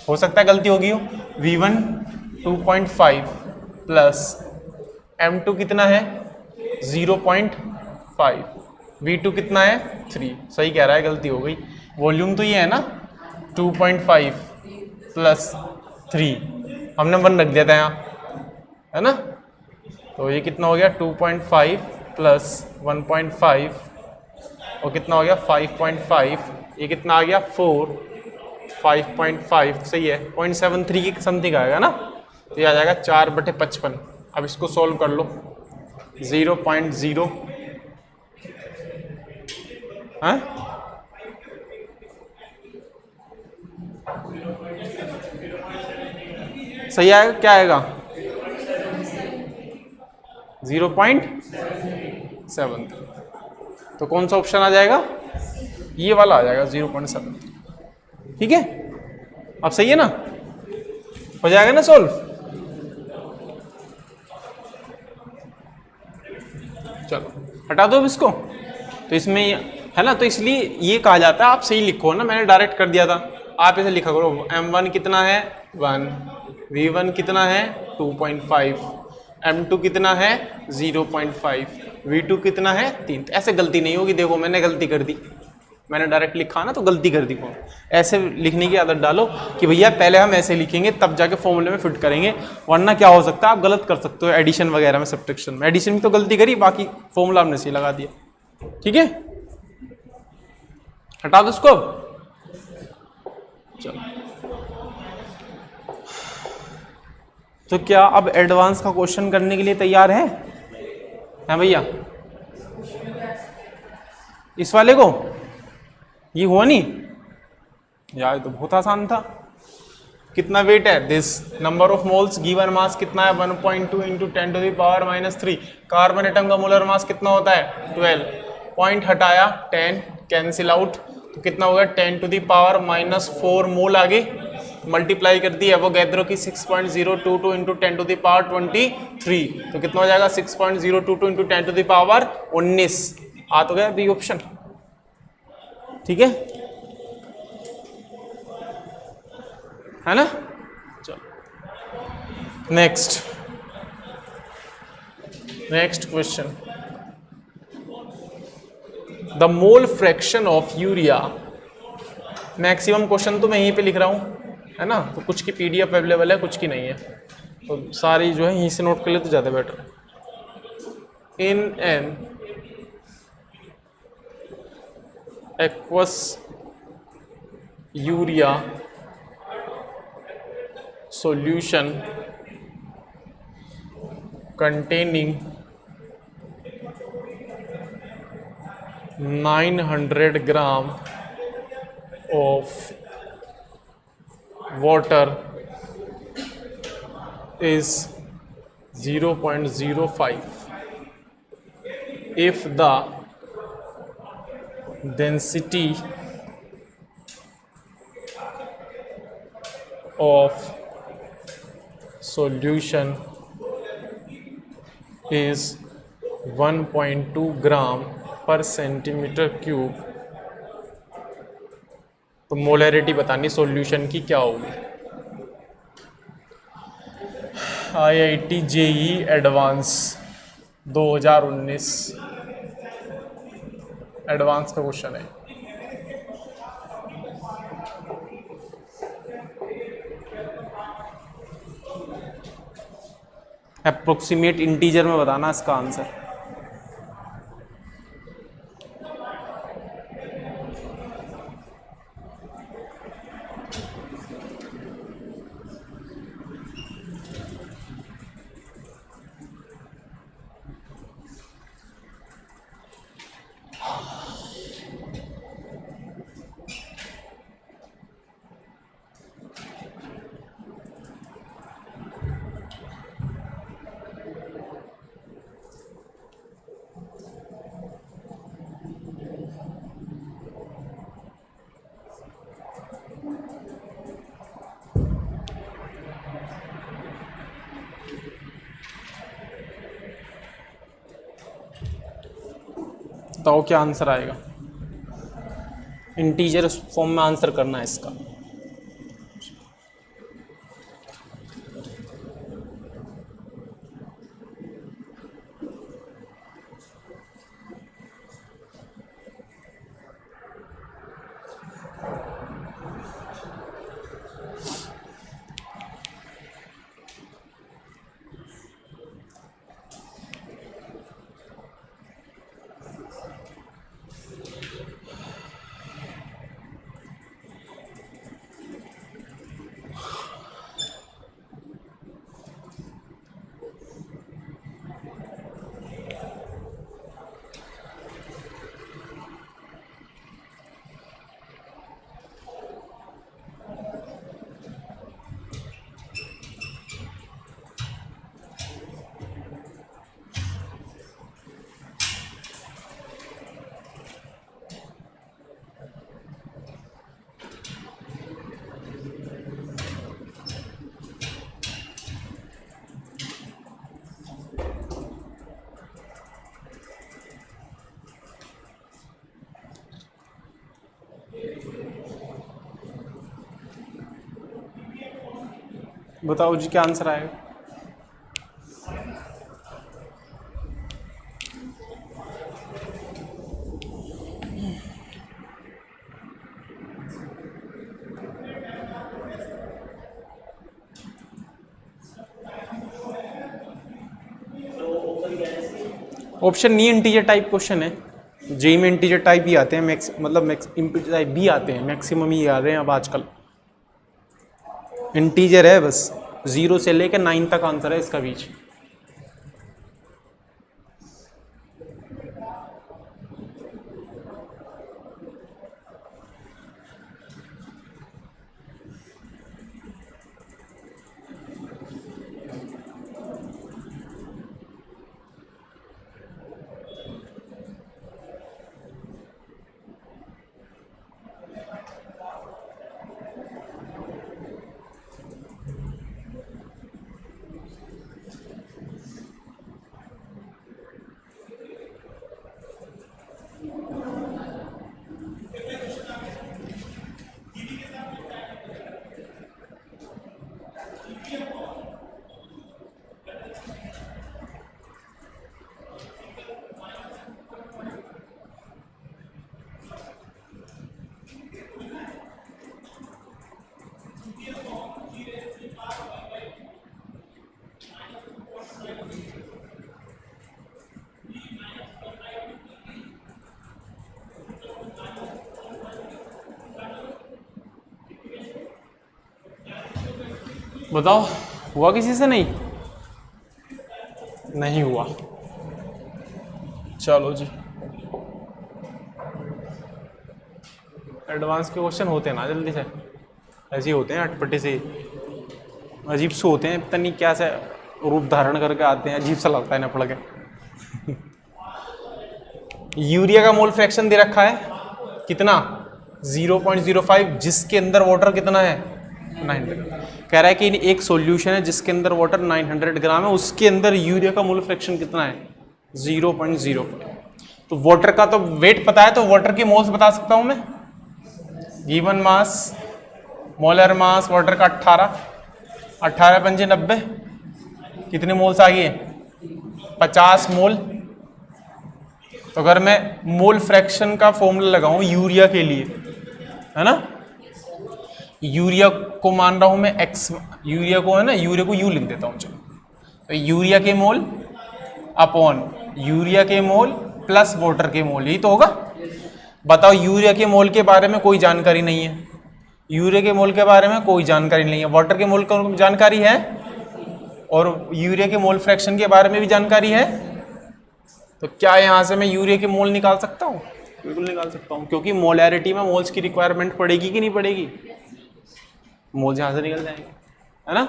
हो सकता है गलती होगी हो, v1 2.5 प्लस m2 कितना है 0.5, v2 कितना है 3, सही कह रहा है, गलती हो गई। वॉल्यूम तो ये है ना 2.5 प्लस 3, हमने 1 रख दिया था यहाँ, है ना, तो ये कितना हो गया 2.5 प्लस 1.5 और कितना हो गया 5.5, ये कितना आ गया 4, 5.5 सही है, 0.73 की समथिंग आएगा ना, तो ये आ जाएगा 4/55। अब इसको सॉल्व कर लो, 0.0 हाँ सही आएगा, क्या आएगा 0.7, तो कौन सा ऑप्शन आ जाएगा, ये वाला आ जाएगा 0.7, ठीक है। अब सही है ना, हो जाएगा ना सॉल्व। चलो हटा दो अब इसको, तो इसमें है ना, तो इसलिए ये कहा जाता है आप सही लिखो ना, मैंने डायरेक्ट कर दिया था, आप ऐसे लिखा करो m1 कितना है 1, v1 कितना है 2.5, m2 कितना है 0.5, v2 कितना है 3, तो ऐसे गलती नहीं होगी। देखो मैंने गलती कर दी, मैंने डायरेक्ट लिखा ना तो गलती कर दी। कौन ऐसे लिखने की आदत डालो कि भैया पहले हम ऐसे लिखेंगे तब जाके फॉर्मूले में फिट करेंगे, वरना क्या हो सकता है आप गलत कर सकते हो एडिशन वगैरह में, सब्ट्रैक्शन में। एडिशन में तो गलती करी, बाकी फॉर्मूला हमने सही लगा दिया, ठीक है। हटा दो इसको अब। चलो तो क्या अब एडवांस का क्वेश्चन करने के लिए तैयार है भैया? इस वाले को ये हुआ नहीं यार, तो बहुत आसान था। कितना वेट है this, number of moles given mass कितना है 1.2 इंटू 10⁻³ कार्बन एटम का मोलर मास कितना होता है 12, पॉइंट हटाया 10 कैंसिल आउट, तो कितना होगा 10⁻⁻4 मोल आगे मल्टीप्लाई कर दी एवोगैड्रो की 6.022 इंटू 10⁻23, तो कितना हो जाएगा 6.022 इंटू 10⁻19, आ तो गया बी ऑप्शन, ठीक है ना। चलो next question, the mole fraction of urea. Maximum question तो मैं यहीं पे लिख रहा हूँ, है ना, तो कुछ की पीडीएफ अवेलेबल है, कुछ की नहीं है, तो सारी जो है यहीं से नोट कर ले तो ज़्यादा better. In an aqueous urea solution containing 900 gram of water is 0.05 if the density of solution is 1.2 gram per centimeter cube, तो मोलैरिटी बतानी सॉल्यूशन की क्या होगी। IIT JEE एडवांस 2019 एडवांस का क्वेश्चन है। अप्रोक्सीमेट इंटीजर में बताना इसका आंसर। बताओ क्या आंसर आएगा। इंटीजर फॉर्म में आंसर करना है इसका। बताओ जी क्या आंसर आएगा। ऑप्शन नहीं, इंटीजर टाइप क्वेश्चन है। जेई में इंटीजर टाइप ही आते हैं, इंटीजर टाइप भी आते हैं, मैक्सिमम ही आ रहे हैं अब आजकल। इंटीजर है बस, 0 से लेकर 9 तक आंसर है इसका बीच। बताओ हुआ किसी से? नहीं हुआ। चलो जी, एडवांस के क्वेश्चन होते हैं ना जल्दी से, ऐसे ही होते हैं, अटपटे से अजीब से होते हैं, पता नहीं क्या से रूप धारण करके आते हैं, अजीब सा लगता है ना पढ़ के। यूरिया का मोल फ्रैक्शन दे रखा है कितना? 0.05, जिसके अंदर वाटर कितना है? 900। कह रहा है कि एक सॉल्यूशन है जिसके अंदर वाटर 900 ग्राम है, उसके अंदर यूरिया का मोल फ्रैक्शन कितना है? 0.05। तो वाटर का तो वेट पता है, तो वाटर की मोल्स बता सकता हूं मैं। Given mass, molar mass water का 18 पंजे 90, कितने मोल्स आ गए? 50 मोल। तो अगर मैं मोल फ्रैक्शन का फॉर्मूला लगाऊं यूरिया के लिए, है ना, यूरिया को मान रहा हूं मैं x, यूरिया को है ना, यूरिया को u लिख देता हूं। चलो, तो यूरिया के मोल अपॉन यूरिया के मोल प्लस वाटर के मोल, यही तो होगा। बताओ यूरिया के मोल के बारे में कोई जानकारी नहीं है, यूरिया के मोल के बारे में कोई जानकारी नहीं है, वाटर के मोल की जानकारी है और यूरिया के मोल फ्रैक्शन के बारे में भी जानकारी है। तो क्या यहां से मैं यूरिया के मोल निकाल सकता हूं? बिल्कुल निकाल सकता हूं, क्योंकि मोलैरिटी में मोल्स की रिक्वायरमेंट पड़ेगी कि नहीं पड़ेगी? मोल्स यहां से निकल जाएंगे, है ना।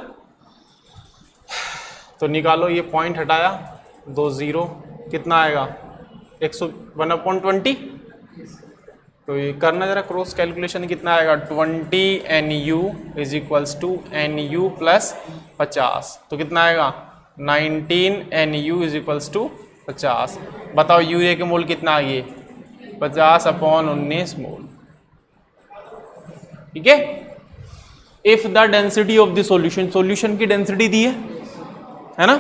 तो निकालो, ये पॉइंट हटाया, 2 0, कितना आएगा? 101/20। तो ये करना जरा क्रॉस कैलकुलेशन, कितना आएगा? 20 NU is equals to NU plus 50। तो कितना आएगा? 19 NU इज इक्वल्स टू 50। बताओ यूरिया के मोल कितना आ गए? 50/19 मोल। ठीक है। If the density of the solution, solution की डेंसिटी दी है ना,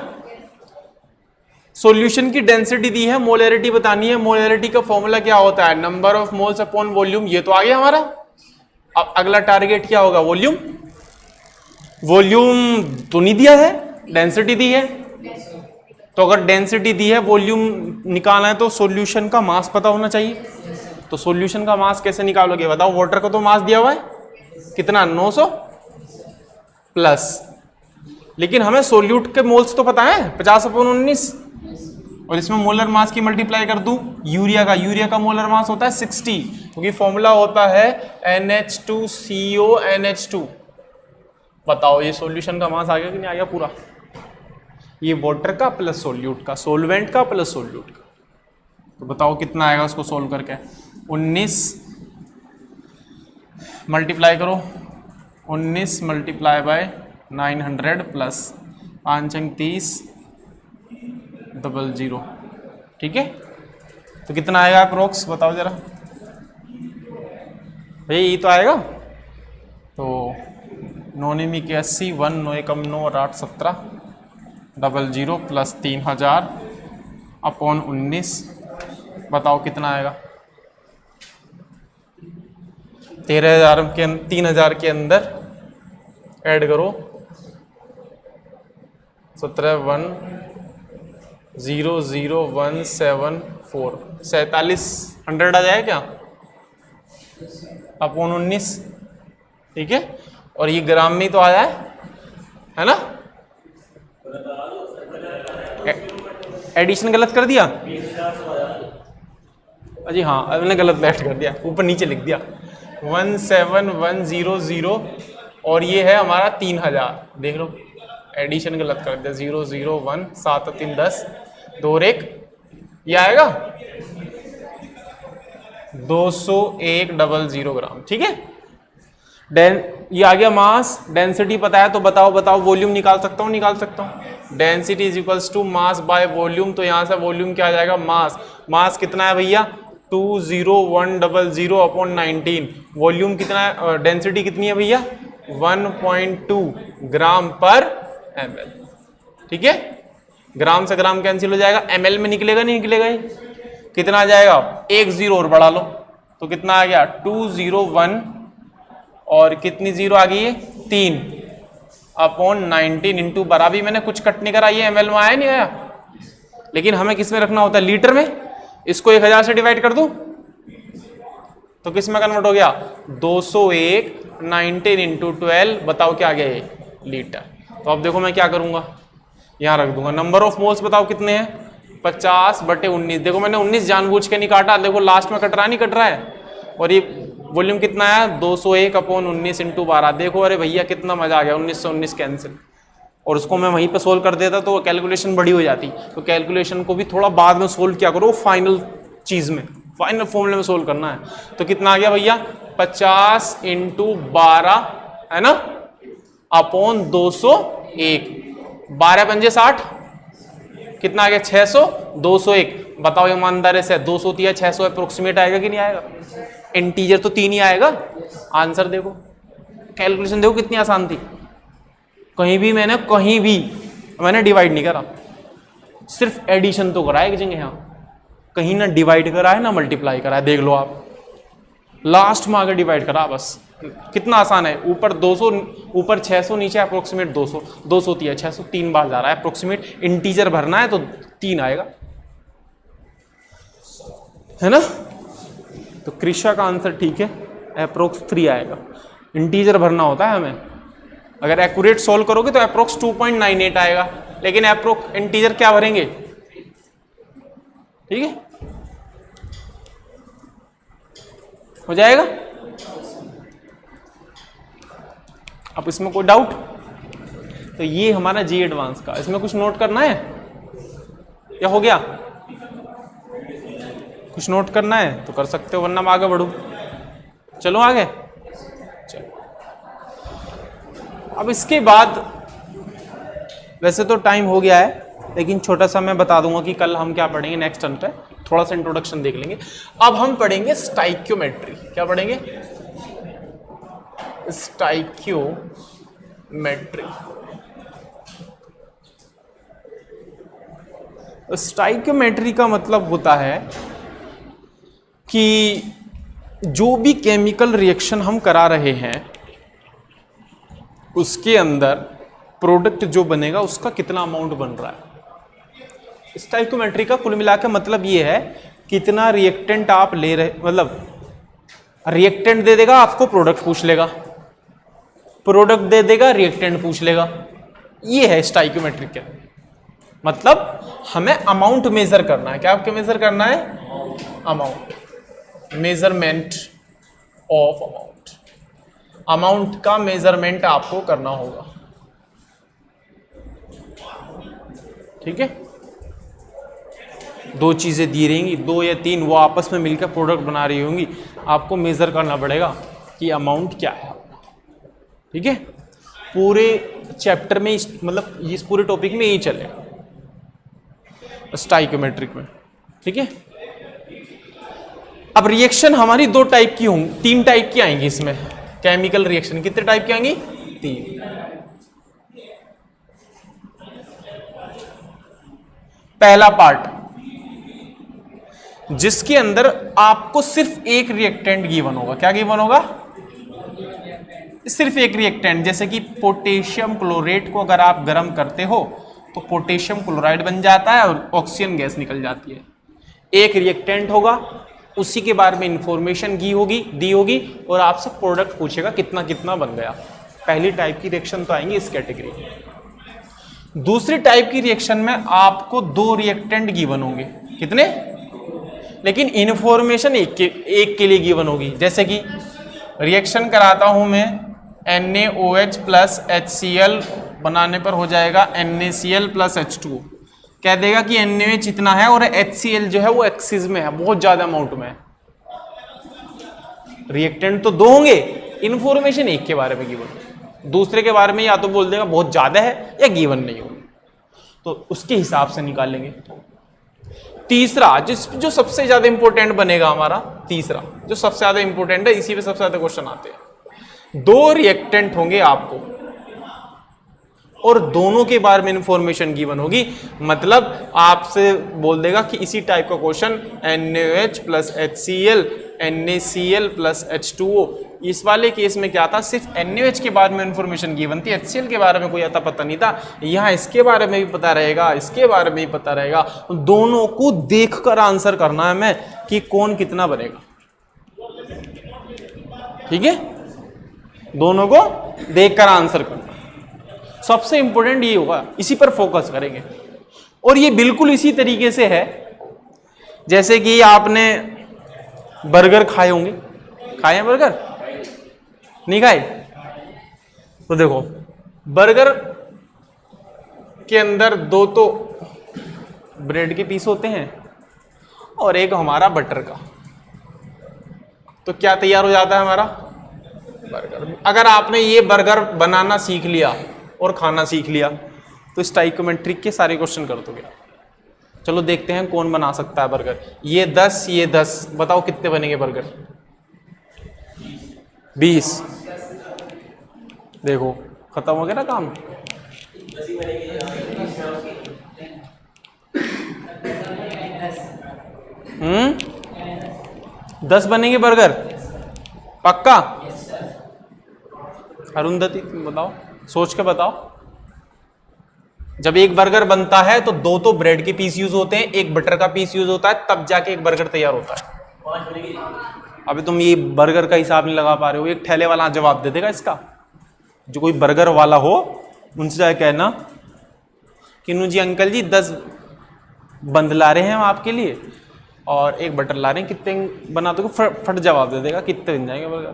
सॉल्यूशन की डेंसिटी दी है, मोलैरिटी बतानी है। मोलैरिटी का फॉर्मूला क्या होता है, number of moles upon volume. ये तो आ गया हमारा। अब अगला टारगेट क्या होगा, वॉल्यूम। वॉल्यूम तो नहीं दिया है, डेंसिटी दी है। तो अगर डेंसिटी दी है, वॉल्यूम निकालना है, तो सॉल्यूशन का मास पता होना चाहिए। तो सॉल्यूशन का मास कैसे निकालोगे बताओ। वाटर का तो मास दिया हुआ है कितना, 900 प्लस, लेकिन हमें सोल्यूट के मोल्स तो पता है 50/19, और इसमें मोलर मास की मल्टीप्लाई कर दूं यूरिया का मोलर मास होता है 60, क्योंकि फॉर्मूला होता है NH2CO NH2। बताओ ये सॉल्यूशन का मास आ गया कि नहीं आ गया पूरा। ये वाटर का प्लस सोल्यूट का, सोलवेंट का प्लस सोल्यूट का। तो बताओ कितना आएगा उसको सोल्व करके। 19 मल्टीप्लाई करो, 19 मल्टीप्लाई बाय 900 प्लस 5 30 00, ठीक है। तो कितना आएगा अप्रोक्स बताओ जरा भाई, ये तो आएगा। तो 9 के 80, 1 9 एकम 9 और 8 17 00 प्लस 3000 अपॉन 19, बताओ कितना आएगा। 3000 के अंदर ऐड करो 17,1,0,0,174, 4700 आ जाएगा क्या अपॉन 19, ठीक है। और ये ग्राम में ही तो आ जाए, है ना। एडिशन गलत कर दिया अजी, हाँ अब मैंने गलत लेफ्ट कर दिया, ऊपर नीचे लिख दिया 17100, और ये है हमारा 3000, देख लो एडिशन गलत कर दिया, 001 7 3 10 2 1, ये आएगा 201.00 ग्राम, ठीक है। ये आ गया मास। डेंसिटी पता है तो बताओ वॉल्यूम निकाल सकता हूँ, निकाल सकता हूँ। Density is equals to mass by volume, तो यहाँ से वॉल्यूम क्या आ जाएगा, मास। मास कितना है भैया 20100 अपॉन 19, वॉल्यूम कितना है, डेंसिटी कितनी है भैया 1.2 ग्राम पर ml, ठीक है। ग्राम से ग्राम कैंसिल हो जाएगा, ml में निकलेगा नहीं निकलेगा, ये कितना आ जाएगा, एक जीरो और बढ़ा लो तो कितना आ गया 201, और कितनी जीरो आ गई है 3 अपॉन 19 इंटू बरा, भी मैंने कुछ कट नहीं करा, ये ml में आया नहीं आया, लेकिन हमें किस में रखना होता है, लीटर में। इसको 1000 से डिवाइड कर दूं तो किस में कन्वर्ट हो गया 201, 19 इंटू 12, बताओ क्या आ गया ये लीटर। तो अब देखो मैं क्या करूंगा, यहां रख दूंगा। नंबर ऑफ मोल्स बताओ कितने हैं 50/19, देखो मैंने 19 जानबूझ के नहीं काटा, देखो लास्ट में कट रहा नहीं कट रहा है। और ये वॉल्यूम कितना है 201 अपॉन 19 इंटू 12, देखो अरे भैया कितना मजा आ गया, 19 से 19 कैंसिल, और उसको मैं वहीं पे सोल्व कर देता तो कैलकुलेशन बड़ी हो जाती। तो कैलकुलेशन को भी थोड़ा बाद में सोल्व किया करो, फाइनल चीज में, फाइनल फॉर्मूले में सोल्व करना है। तो कितना आ गया भैया 50 इंटू 12, है ना, अपॉन 201, 12 पंजे 60, कितना आ गया 600, 201, बताओ ईमानदारी से 200 या 600 अप्रोक्सीमेट आएगा कि नहीं आएगा, इंटीजर तो 3 ही आएगा। आंसर देखो, कैलकुलेशन देखो कितनी आसान थी, कहीं भी मैंने डिवाइड नहीं करा, सिर्फ एडिशन तो करा है एक जगह, यहाँ कहीं ना डिवाइड करा है ना मल्टीप्लाई करा है, देख लो आप, लास्ट में आगे डिवाइड करा बस, कितना आसान है। ऊपर 200, ऊपर 600, नीचे अप्रोक्सीमेट 200, 200 या 600 3 बार जा रहा है, अप्रोक्सीमेट इंटीजर भरना है तो 3 आएगा, है ना। तो कृषा का आंसर ठीक है, अप्रोक्स 3 आएगा, इंटीजर भरना होता है हमें। अगर एक्यूरेट सोल्व करोगे तो अप्रोक्स 2.98 आएगा, लेकिन अप्रोक्स इंटीजर क्या भरेंगे, ठीक है, हो जाएगा। अब इसमें कोई डाउट, तो ये हमारा जी एडवांस का, इसमें कुछ नोट करना है या हो गया, कुछ नोट करना है तो कर सकते हो, वरना मैं आगे बढ़ूं, चलो आगे। चलो अब इसके बाद, वैसे तो टाइम हो गया है, लेकिन छोटा सा मैं बता दूंगा कि कल हम क्या पढ़ेंगे नेक्स्ट टर्म पे, थोड़ा सा इंट्रोडक्शन देख लेंगे। अब हम पढ़ेंगे स्टाइक्योमेट्री, क्या पढ़ेंगे, स्टाइक्योमेट्री। स्टाइक्योमेट्री का मतलब होता है कि जो भी केमिकल रिएक्शन हम करा रहे हैं उसके अंदर प्रोडक्ट जो बनेगा उसका कितना अमाउंट बन रहा है। स्टाइक्योमेट्री का कुल मिलाकर मतलब ये है कितना रिएक्टेंट आप ले रहे, मतलब रिएक्टेंट दे देगा आपको, प्रोडक्ट पूछ लेगा, प्रोडक्ट दे देगा, रिएक्टेंट पूछ लेगा। ये है स्टाइक्योमेट्री का मतलब। हमें अमाउंट मेजर करना है। क्या आपको मेजर करना है? Amount, measurement of amount. Amount का मेजरमेंट आपको करना होगा। ठीक है, दो चीजें दी रहेंगी, दो या तीन, वो आपस में मिलकर प्रोडक्ट बना रही होंगी, आपको मेजर करना पड़ेगा कि अमाउंट क्या है। ठीक है, पूरे चैप्टर में मतलब इस पूरे टॉपिक में यही चलेगा स्टाइक्योमेट्रिक में। ठीक है, अब रिएक्शन हमारी दो टाइप की होंगी, तीन टाइप की आएंगी इसमें। केमिकल रिएक्शन कितने टाइप की आएंगी? तीन। पहला पार्ट जिसके अंदर आपको सिर्फ एक रिएक्टेंट गिवन होगा। क्या गिवन होगा? सिर्फ एक रिएक्टेंट। जैसे कि पोटेशियम क्लोरेट को अगर आप गर्म करते हो तो पोटेशियम क्लोराइड बन जाता है और ऑक्सीजन गैस निकल जाती है। एक रिएक्टेंट होगा, उसी के बारे में इंफॉर्मेशन दी होगी और आपसे प्रोडक्ट पूछेगा कितना कितना बन गया। पहली टाइप की रिएक्शन तो आएंगी इस कैटेगरी। दूसरी टाइप की रिएक्शन में आपको दो रिएक्टेंट गिवन होंगे। कितने? लेकिन इंफॉर्मेशन एक के लिए गिवन होगी। जैसे कि रिएक्शन कराता हूं मैं NaOH प्लस HCl बनाने पर हो जाएगा NaCl प्लस H2O। कह देगा कि NaOH इतना है और HCl जो है वो एक्सिस में है, बहुत ज्यादा अमाउंट में है। रिएक्टेंट तो दो होंगे, इंफॉर्मेशन एक के बारे में गिवन, दूसरे के बारे में या तो बोल देगा बहुत ज्यादा है या गिवन नहीं होगी, तो उसके हिसाब से निकालेंगे। तीसरा जो सबसे ज्यादा इंपॉर्टेंट बनेगा हमारा, तीसरा जो सबसे ज्यादा इंपॉर्टेंट है, इसी पे सबसे ज्यादा क्वेश्चन आते हैं। दो रिएक्टेंट होंगे आपको और दोनों के बारे में इंफॉर्मेशन गिवन होगी। मतलब आपसे बोल देगा कि इसी टाइप का question NaOH plus HCl, NaCl plus H2O। इस वाले केस में क्या था, सिर्फ NaOH के बारे में इंफॉर्मेशन गिवन थी, HCl के बारे में कोई आता पता नहीं था। यहाँ इसके बारे में भी पता रहेगा, इसके बारे में भी पता रहेगा। दोनों को देखकर आंसर करना है हमें कि कौन कितना बनेगा। ठीक है, दोनों को देखकर आंसर करना सबसे इंपॉर्टेंट ये होगा, इसी पर फोकस करेंगे। और ये बिल्कुल इसी तरीके से है जैसे कि आपने बर्गर खाए होंगे। खाए हैं बर्गर? नहीं खाए? तो देखो, बर्गर के अंदर दो तो ब्रेड के पीस होते हैं और एक हमारा बटर का। तो क्या तैयार हो जाता है हमारा बर्गर। अगर आपने ये बर्गर बनाना सीख लिया और खाना सीख लिया तो स्टाइक्योमेट्रिक के सारे क्वेश्चन कर दोगे। चलो देखते हैं कौन बना सकता है बर्गर। ये 10, ये 10, बताओ कितने बनेंगे बर्गर? 20। देखो खत्म हो गया ना काम। हम्म, 10 बनेंगे बर्गर पक्का? अरुंधति तुम बताओ, सोच के बताओ। जब एक बर्गर बनता है तो दो तो ब्रेड के पीस यूज होते हैं, एक बटर का पीस यूज होता है, तब जाके एक बर्गर तैयार होता है। अभी तुम ये बर्गर का हिसाब नहीं लगा पा रहे हो। एक ठेले वाला जवाब दे देगा इसका। जो कोई बर्गर वाला हो उनसे जाके कहना कि नु जी अंकल जी 10 बंद ला रहे हैं हम आपके लिए और एक बटर ला रहे हैं, कितने बना दोगे? फट जवाब दे देगा कितने बन जाएंगे बर्गर।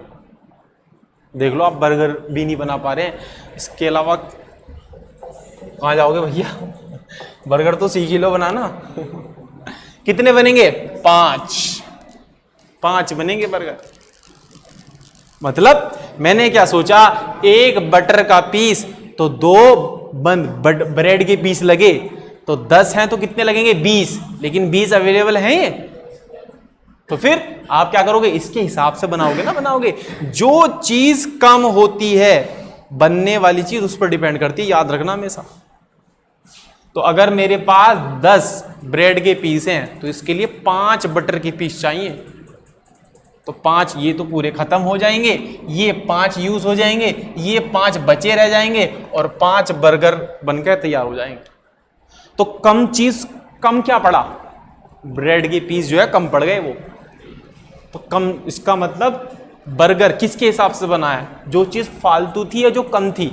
देख लो, आप बर्गर भी नहीं बना पा रहे हैं, इसके अलावा कहाँ जाओगे भैया? बर्गर तो सीख ही लो बनाना। कितने बनेंगे? 5 बनेंगे बर्गर। मतलब मैंने क्या सोचा, एक बटर का पीस तो 2 बंद ब्रेड के पीस लगे तो 10 हैं तो कितने लगेंगे? 20। लेकिन 20 अवेलेबल हैं ये? तो फिर आप क्या करोगे, इसके हिसाब से बनाओगे ना, बनाओगे। जो चीज कम होती है बनने वाली चीज उस पर डिपेंड करती है, याद रखना हमेशा। तो अगर मेरे पास 10 ब्रेड के पीस हैं तो इसके लिए 5 बटर के पीस चाहिए, तो 5 ये तो पूरे खत्म हो जाएंगे, ये 5 यूज हो जाएंगे, ये 5 बचे रह जाएंगे और 5 बर्गर बनकर तैयार हो जाएंगे। तो कम चीज, कम क्या पड़ा, ब्रेड के पीस जो है कम पड़ गए वो, तो कम, इसका मतलब बर्गर किसके हिसाब से बना है, जो चीज फालतू थी या जो कम थी,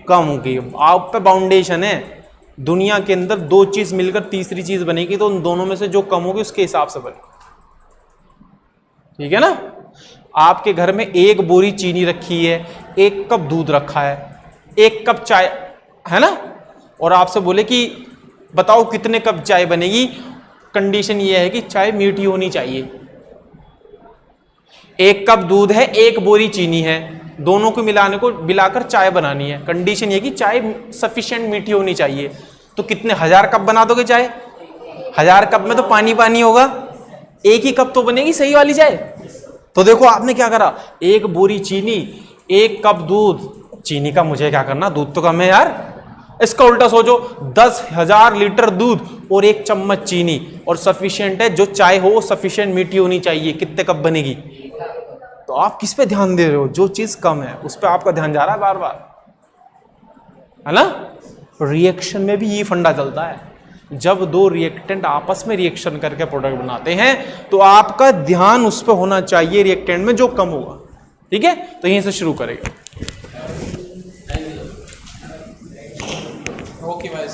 कम हो गई। आप पे बाउंडेशन है, दुनिया के अंदर 2 चीज मिलकर तीसरी चीज बनेगी, तो उन दोनों में से जो कम होगी उसके हिसाब से बनेगी, ठीक है ना। आपके घर में 1 बोरी चीनी रखी है, 1 कप दूध रखा है, 1 कप चाय है ना, और आपसे बोले कि बताओ कितने कप चाय बनेगी, कंडीशन ये है कि चाय मीठी होनी चाहिए। 1 कप दूध है, 1 बोरी चीनी है, दोनों को मिलाकर चाय बनानी है, कंडीशन ये कि चाय सफिशिएंट मीठी होनी चाहिए। तो कितने 1000 कप बना दोगे चाय, 1000 कप में तो पानी पानी होगा, 1 ही कप तो बनेगी सही वाली चाय। तो देखो आपने क्या करा, 1 बोरी चीनी, 1 कप दूध, चीनी का मुझे क्या करना, दूध तो कम है यार। इसका उल्टा सोचो, 10,000 लीटर दूध और 1 चम्मच चीनी, और सफिशिएंट है, जो चाय हो वो सफिशिएंट मीठी होनी चाहिए, कितने कप बनेगी। तो आप किस पे ध्यान दे रहे हो, जो चीज कम है उस पे आपका ध्यान जा रहा है बार बार, है ना। रिएक्शन में भी ये फंडा चलता है, जब 2 रिएक्टेंट आपस में रिएक्शन करके प्रोडक्ट बनाते हैं तो आपका ध्यान उस पे होना चाहिए रिएक्टेंट में जो कम होगा, ठीक है। तो यहीं से शुरू करेंगे। ओके भाई।